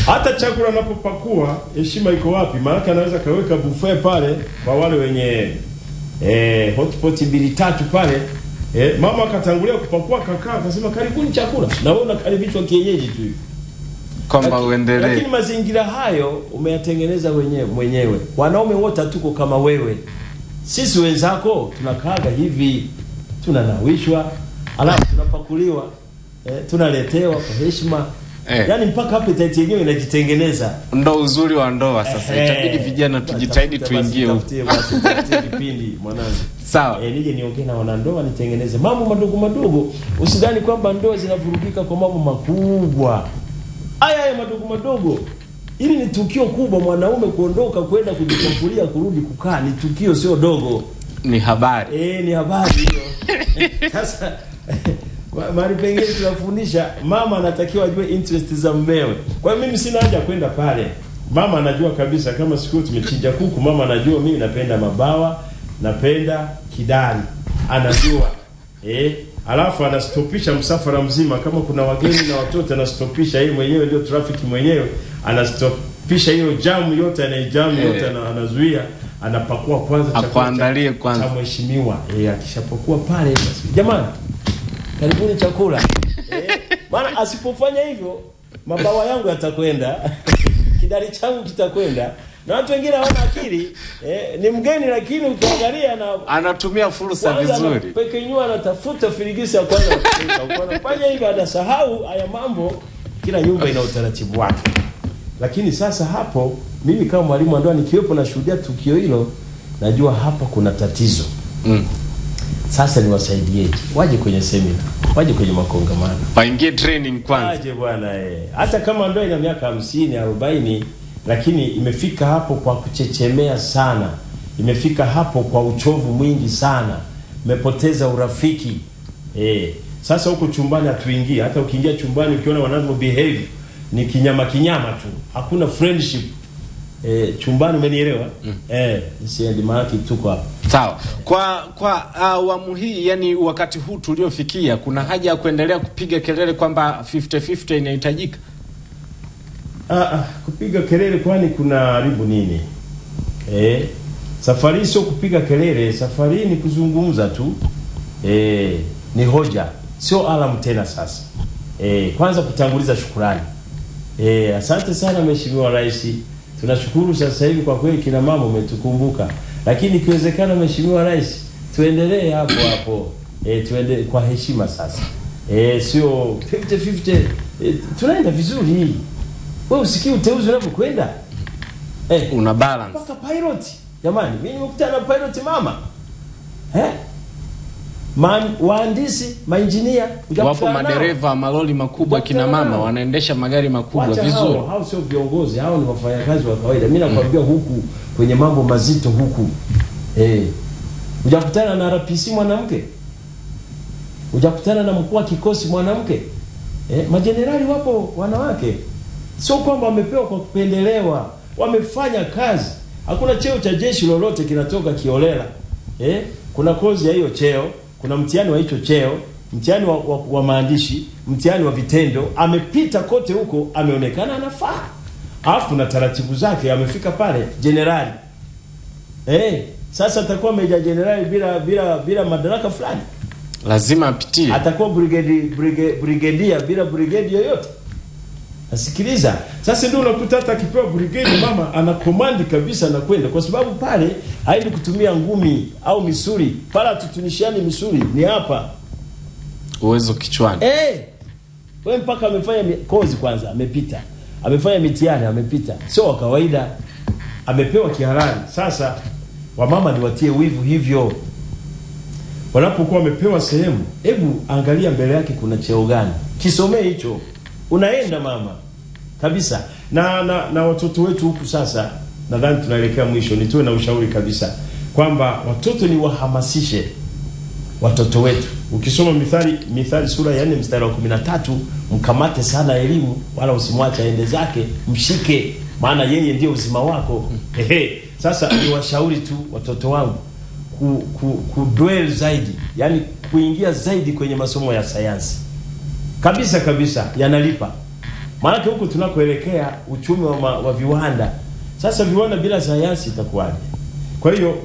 Hata chakula anapopakua heshima iko wapi? Maana anaweza kaweka buffet pale kwa wale wenye hotpot 2-3 pale, mama akatangulia kupakua kakaa akasema karibuni chakula, na wewe unakaribishwa kienyeji tu hivi kwamba uendelee. Lakini mazingira hayo umeyatengeneza mwenyewe. Wanaume wote tuko kama wewe. Sisi wenzako tunakaaga hivi, tunanawishwa, alafu tunapakuliwa, tunaletewa kwa heshima. Yaani mpaka appetite yenyewe inajitengeneza. Ndio uzuri wa ndoa sasa. Itabidi vijana tujitahidi tuingie huko. Tafutie kipindi mwanangu. Sawa. Nije niongee na wanandoa nitengeneze mambo madogo. Usidhani kwamba ndoa zinavurugika kwa mambo makubwa. Haya madogo. Ili ni tukio kubwa, mwanaume kuondoka kwenda kujikomfulia kurudi kukaa ni tukio sio dogo. Ni habari. Ni habari hiyo. Sasa mara pengine tunafundisha mama anatakiwa ajue interest za mmewe. Kwa hiyo mimi sina haja kwenda pale. Mama anajua kabisa kama siku tumechinja kuku, mama anajua mimi napenda mabawa, napenda kidari. Anajua. Alafu anastopisha msafara mzima, kama kuna wageni na watoto anastopisha yeye mwenyewe, ndio traffic mwenyewe, anastopisha hiyo jam yote, yote anazuia, anapakua kwanza akuandalie kwanza cha mheshimiwa. Akishapakua pale basi jamani karibuni chakula. Maana asipofanya hivyo mabawa yangu yatakwenda, kidari changu kitakwenda, na watu wengine hawana akili. Ni mgeni lakini ukiangalia na anatumia fursa vizuri. Pekenyua anatafuta filigisi ya kwanza kupika. Unafanya hivyo anasahau haya mambo. Kila nyumba ina utaratibu wake. Lakini sasa hapo mimi kama mwalimu ndoa nikiwepo na shuhudia tukio hilo, najua hapa kuna tatizo. Sasa niwasaidieje? Waje kwenye semina, waje kwenye makongamano, waingie training kwanza. Waje bwana Hata kama ndoa ina miaka 50, 40, lakini imefika hapo kwa kuchechemea sana. Imefika hapo kwa uchovu mwingi sana. Umepoteza urafiki. Sasa huko chumbani hatuingia. Hata ukiingia chumbani ukiona wanavyo behave ni kinyama tu. Hakuna friendship. Chumbani, umenielewa? Siendi maana tuko hapa. Sawa. Kwa awamu hii, yani wakati huu tuliofikia, kuna haja ya kuendelea kupiga kelele kwamba 50-50 inahitajika? Kupiga kelele kwani kuna haribu nini? Safari sio kupiga kelele, safari ni kuzungumza tu. Ni hoja, sio alamu tena sasa. Kwanza kutanguliza shukrani. Asante sana Mheshimiwa Rais. Tunashukuru sasa hivi kwa kweli kina mama umetukumbuka. Lakini ikiwezekana Mheshimiwa Rais, tuendelee hapo. Tuendelee kwa heshima sasa. Sio 50-50. Tunaenda vizuri. Wewe usikii uteuzi unapokwenda? Una balance. Paka pilot. Jamani, mimi nimekutana na pilot mama. Wahandisi, mainjinia, wapo madereva maloli makubwa, kina mama wanaendesha magari makubwa vizuri. Hao sio viongozi, hao ni wafanyakazi wa kawaida. Mimi nakwambia huku kwenye mambo mazito huku. Hujakutana na RPC mwanamke? Hujakutana na mkuu wa kikosi mwanamke? Majenerali wapo wanawake. Sio kwamba wamepewa kwa kupendelewa, wamefanya kazi. Hakuna cheo cha jeshi lolote kinatoka kiolela. Kuna kozi ya hiyo cheo, kuna mtihani wa hicho cheo, mtihani wa maandishi, mtihani wa vitendo. Amepita kote huko, ameonekana anafaa. Alafu na taratibu zake, amefika pale generali. Sasa atakuwa meja generali bila madaraka fulani. Lazima apitie. Atakuwa brigadier bila brigade yoyote. Nasikiliza. Sasa ndio unakuta hata akipewa brigade mama ana command kabisa na kwenda, kwa sababu pale haidi kutumia ngumi au misuli. Pala tutunishani misuli ni hapa. Uwezo kichwani. Wewe mpaka amefanya kozi kwanza, amepita. Amefanya mitihani, amepita. Sio wa kawaida. Amepewa kihalali. Sasa wamama ni watie wivu hivyo. Wanapokuwa wamepewa sehemu, hebu angalia mbele yake kuna cheo gani. Kisomee hicho. Unaenda mama. Kabisa. Na watoto wetu huku sasa, nadhani tunaelekea mwisho, nitoe na ushauri kabisa kwamba watoto ni wahamasishe watoto wetu. Ukisoma Mithali sura ya 4 mstari wa 13, mkamate sana elimu wala usimwache aende zake, mshike maana yeye ndiye uzima wako. Sasa ni washauri tu watoto wangu kudwell zaidi, yani kuingia zaidi kwenye masomo ya sayansi. Kabisa yanalipa. Maana huko tunakoelekea uchumi wa viwanda. Sasa viwanda bila sayansi itakuwaje? Kwa hiyo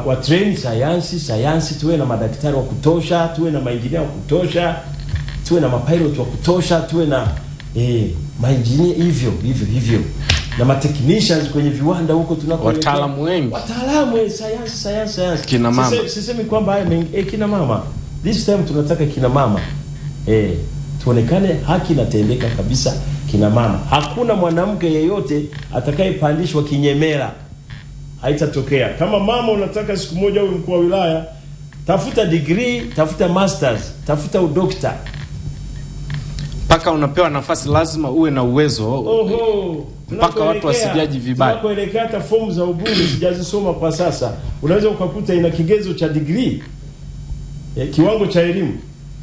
wa train sayansi, tuwe na madaktari wa kutosha, tuwe na maengineer wa kutosha, tuwe na mapilot wa kutosha, tuwe na maengineer hivyo. Na matechnicians kwenye viwanda huko tunakoelekea. Wataalamu wengi. Wataalamu sayansi. Kina mama. Sisemi kwamba haya kina mama. This time tunataka kina mama. Tuonekane haki inatendeka kabisa kina mama. Hakuna mwanamke yeyote atakayepandishwa kinyemela. Haitatokea. Kama mama unataka siku moja uwe mkuu wa wilaya, tafuta degree, tafuta masters, tafuta udokta. Paka unapewa nafasi lazima uwe na uwezo. Mpaka watu wasijaji vibaya. Tunakoelekea hata fomu za ubunge sijazisoma kwa sasa. Unaweza ukakuta ina kigezo cha degree. Kiwango cha elimu.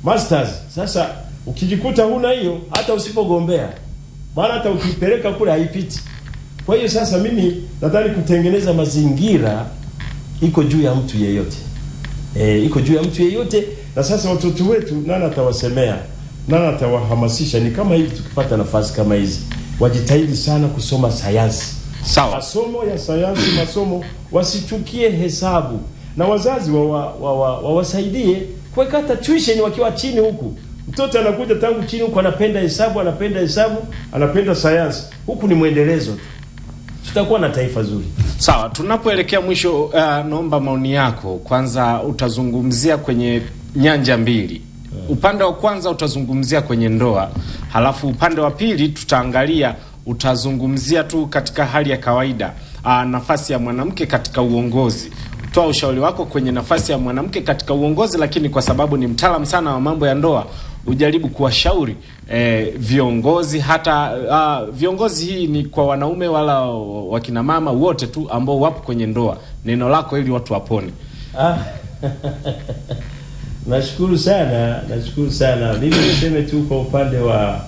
Masters. Sasa ukijikuta huna hiyo, hata usipogombea, maana hata ukipeleka kule haipiti. Kwa hiyo sasa mimi nadhani kutengeneza mazingira iko juu ya mtu yeyote. Iko juu ya mtu yeyote. Na sasa watoto wetu nani atawasemea? Nani atawahamasisha? Ni kama hivi tukipata nafasi kama hizi, wajitahidi sana kusoma sayansi. Sawa. Masomo ya sayansi, wasichukie hesabu. Na wazazi wawasaidie kuweka hata tuition wakiwa chini huku. Mtoto anakuja tangu chini huku anapenda hesabu, anapenda sayansi. Huku ni muendelezo tu. Tutakuwa na taifa zuri. Sawa, tunapoelekea mwisho, naomba maoni yako. Kwanza utazungumzia kwenye nyanja mbili. Upande wa kwanza utazungumzia kwenye ndoa, halafu upande wa pili tutaangalia, utazungumzia tu katika hali ya kawaida, nafasi ya mwanamke katika uongozi. Toa ushauri wako kwenye nafasi ya mwanamke katika uongozi, lakini kwa sababu ni mtaalamu sana wa mambo ya ndoa, ujaribu kuwashauri viongozi, hata viongozi hii ni kwa wanaume wala wakina mama, wote tu ambao wapo kwenye ndoa. Neno lako ili watu wapone. Nashukuru sana. Mimi niseme tu kwa upande wa,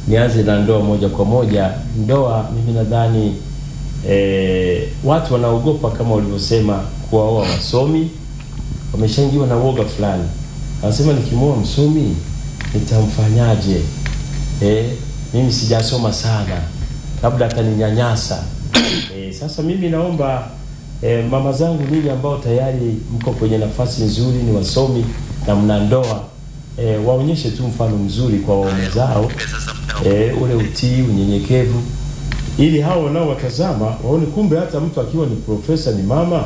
nianze na ndoa moja kwa moja. Ndoa mimi nadhani watu wanaogopa kama ulivyosema kuoa wasomi, wameshaingiwa na woga fulani. Anasema nikimoa msomi nitamfanyaje? Mimi sijasoma sana, labda ataninyanyasa. Sasa mimi naomba mama zangu ninyi ambao tayari mko kwenye nafasi nzuri, ni wasomi na mna ndoa, waonyeshe tu mfano mzuri kwa waume zao, ule utii, unyenyekevu, ili hao wanao watazama waone kumbe hata mtu akiwa ni profesa ni mama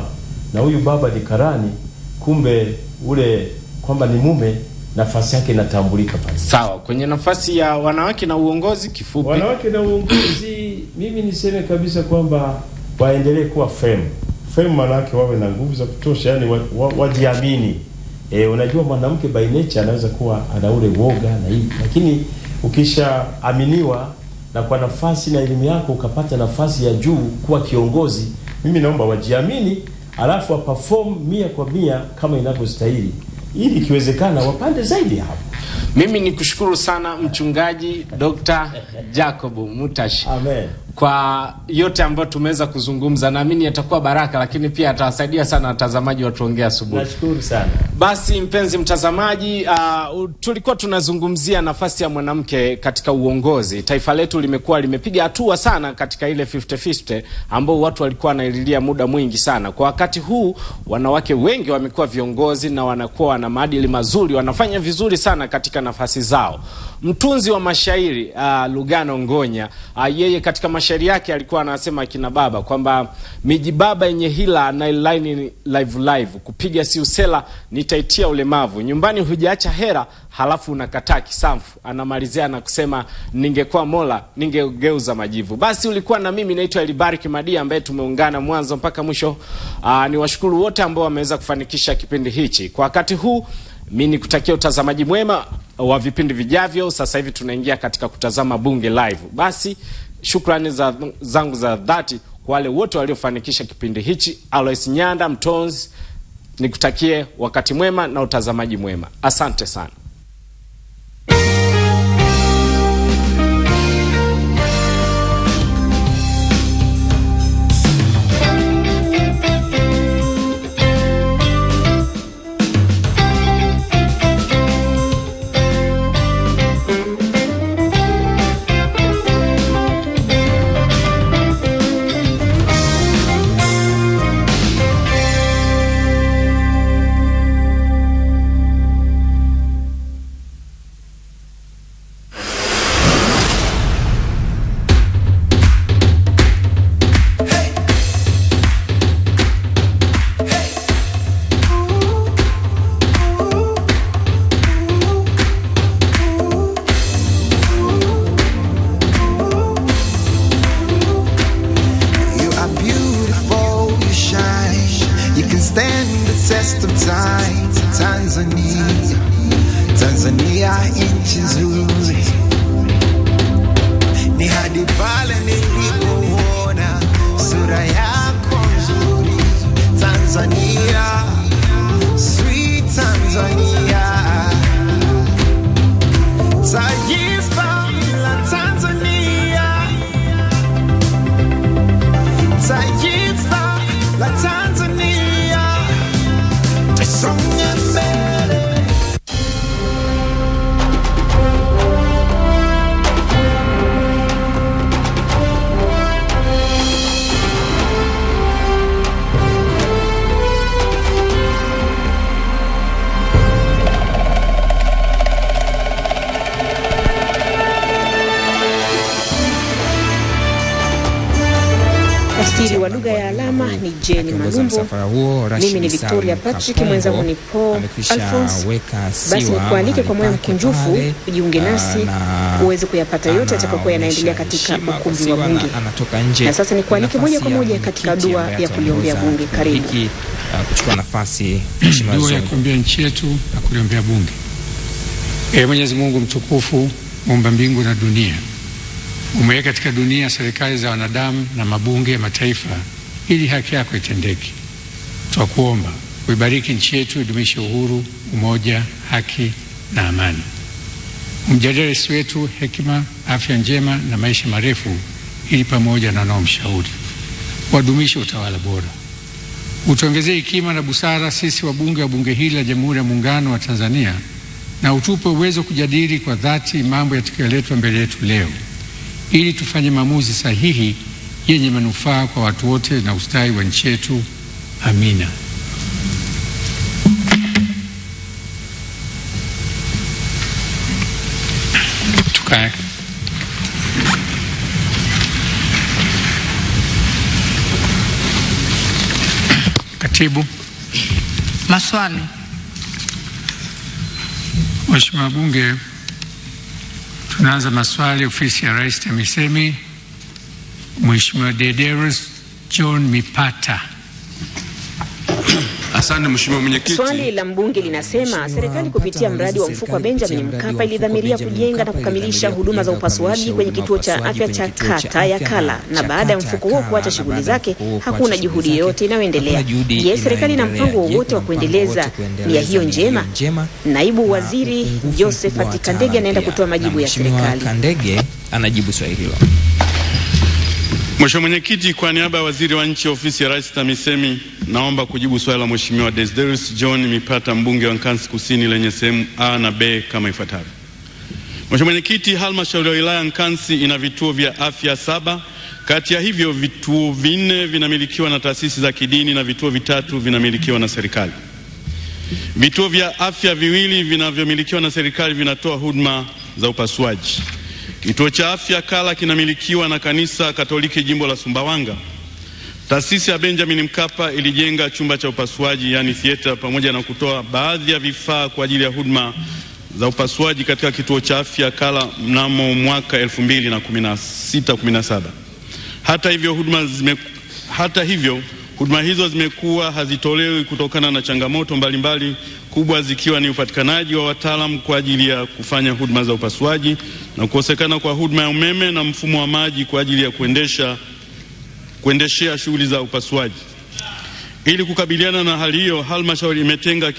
na huyu baba ni karani, kumbe ule kwamba ni mume, nafasi yake inatambulika pale. Sawa, kwenye nafasi ya wanawake na uongozi, kifupi. Wanawake na uongozi, mimi niseme kabisa kwamba waendelee kuwa firm maana yake wawe na nguvu za kutosha, yani wajiamini. Unajua mwanamke by nature anaweza kuwa ana ule woga na hivi, lakini ukishaaminiwa na kwa nafasi na elimu yako ukapata nafasi ya juu kuwa kiongozi, mimi naomba wajiamini, alafu waperform 100% kama inavyostahili, ili ikiwezekana wapande zaidi hapo. Mimi nikushukuru sana Mchungaji Dr. Jacob Mutashi. Amen. Kwa yote ambayo tumeweza kuzungumza, naamini yatakuwa baraka, lakini pia atawasaidia sana watazamaji wa Tuongea Asubuhi. Nashukuru sana. Basi mpenzi mtazamaji, tulikuwa tunazungumzia nafasi ya mwanamke katika uongozi. Taifa letu limekuwa limepiga hatua sana katika ile 50-50 ambao watu walikuwa wanaililia muda mwingi sana. Kwa wakati huu wanawake wengi wamekuwa viongozi na wanakuwa na maadili mazuri, wanafanya vizuri sana katika nafasi zao. Mtunzi wa mashairi Lugano Ngonya, yeye katika mashairi yake alikuwa anasema kina baba kwamba miji baba yenye hila na line live kupiga si usela nitaitia ulemavu, nyumbani hujaacha hera halafu unakataa kisamfu. Anamalizia na kusema ningekuwa Mola ningegeuza majivu. Basi ulikuwa na mimi naitwa Elibariki Madia ambaye tumeungana mwanzo mpaka mwisho. Ni washukuru wote ambao wameweza kufanikisha kipindi hichi. Kwa wakati huu mimi nikutakia utazamaji mwema wa vipindi vijavyo. Sasa hivi tunaingia katika kutazama Bunge Live. Basi shukrani zangu za dhati kwa wale wote waliofanikisha kipindi hichi. Alois Nyanda Mtonzi, nikutakie wakati mwema na utazamaji mwema. Asante sana. Tanzania nchi nzuri, ni hadi pale nilipoona sura yako nzuri. Tanzania, sweet Tanzania, taifa la Tanzania, taifa la Tanzania, tusonge mbele. Tafsiri wa lugha ya alama ni Jeni Malumbo. Mimi ni Victoria Patrick, mwenzangu ni Paul Alphonse. Basi nikualike kwa moyo mkunjufu ujiunge nasi uweze kuyapata yote yatakayokuwa yanaendelea katika ukumbi wa bunge. Na sasa nikualike moja kwa moja katika dua ya kuliombea bunge. Karibu kuchukua nafasi dua ya kuombea nchi yetu na kuliombea bunge. Mwenyezi Mungu mtukufu, muumba mbingu na dunia, umeweka katika dunia serikali za wanadamu na mabunge ya mataifa ili haki yako itendeke. Twakuomba uibariki nchi yetu, idumishe uhuru, umoja, haki na amani. Umjalie rais wetu hekima, afya njema na maisha marefu, ili pamoja na wanaomshauri wadumishe utawala bora. Utuongezee hekima na busara sisi wabunge wa bunge hili la Jamhuri ya Muungano wa Tanzania, na utupe uwezo kujadili kwa dhati mambo yatakayoletwa mbele yetu leo, ili tufanye maamuzi sahihi yenye manufaa kwa watu wote na ustawi wa nchi yetu. Amina. Tukae. Katibu. Maswali. Mheshimiwa Bunge, tunaanza maswali ofisi ya Rais TAMISEMI. Mheshimiwa Dederius John Mipata. Asante Mheshimiwa Mwenyekiti. Swali la mbunge linasema serikali kupitia mradi wa mfuko wa Benjamin Mkapa ilidhamiria kujenga na kukamilisha huduma za upasuaji kwenye kituo cha afya cha kata ya Kala, na baada ya mfuko huo kuacha shughuli zake hakuna juhudi yoyote inayoendelea. Je, serikali ina mpango wowote wa kuendeleza nia hiyo njema? Naibu Waziri Josephat Kandege anaenda kutoa majibu ya serikali. Kandege anajibu swali hilo. Mheshimiwa Mwenyekiti, kwa niaba ya Waziri wa Nchi Ofisi ya Rais TAMISEMI, naomba kujibu swali la Mheshimiwa Dederius John Mipata, mbunge wa Nkasi Kusini, lenye sehemu A na B kama ifuatavyo. Mheshimiwa Mwenyekiti, halmashauri ya wilaya Nkasi ina vituo vya afya 7. Kati ya hivyo vituo 4 vinamilikiwa na taasisi za kidini na vituo 3 vinamilikiwa na serikali. Vituo vya afya 2 vinavyomilikiwa na serikali vinatoa huduma za upasuaji. Kituo cha afya Kala kinamilikiwa na Kanisa Katoliki Jimbo la Sumbawanga. Taasisi ya Benjamin Mkapa ilijenga chumba cha upasuaji yani theater, pamoja na kutoa baadhi ya vifaa kwa ajili ya huduma za upasuaji katika kituo cha afya Kala mnamo mwaka 2016-17. Hata hivyo huduma hizo zimekuwa hazitolewi kutokana na changamoto mbalimbali, kubwa zikiwa ni upatikanaji wa wataalamu kwa ajili ya kufanya huduma za upasuaji na kukosekana kwa huduma ya umeme na mfumo wa maji kwa ajili ya kuendeshea shughuli za upasuaji. Ili kukabiliana na hali hiyo, halmashauri imetenga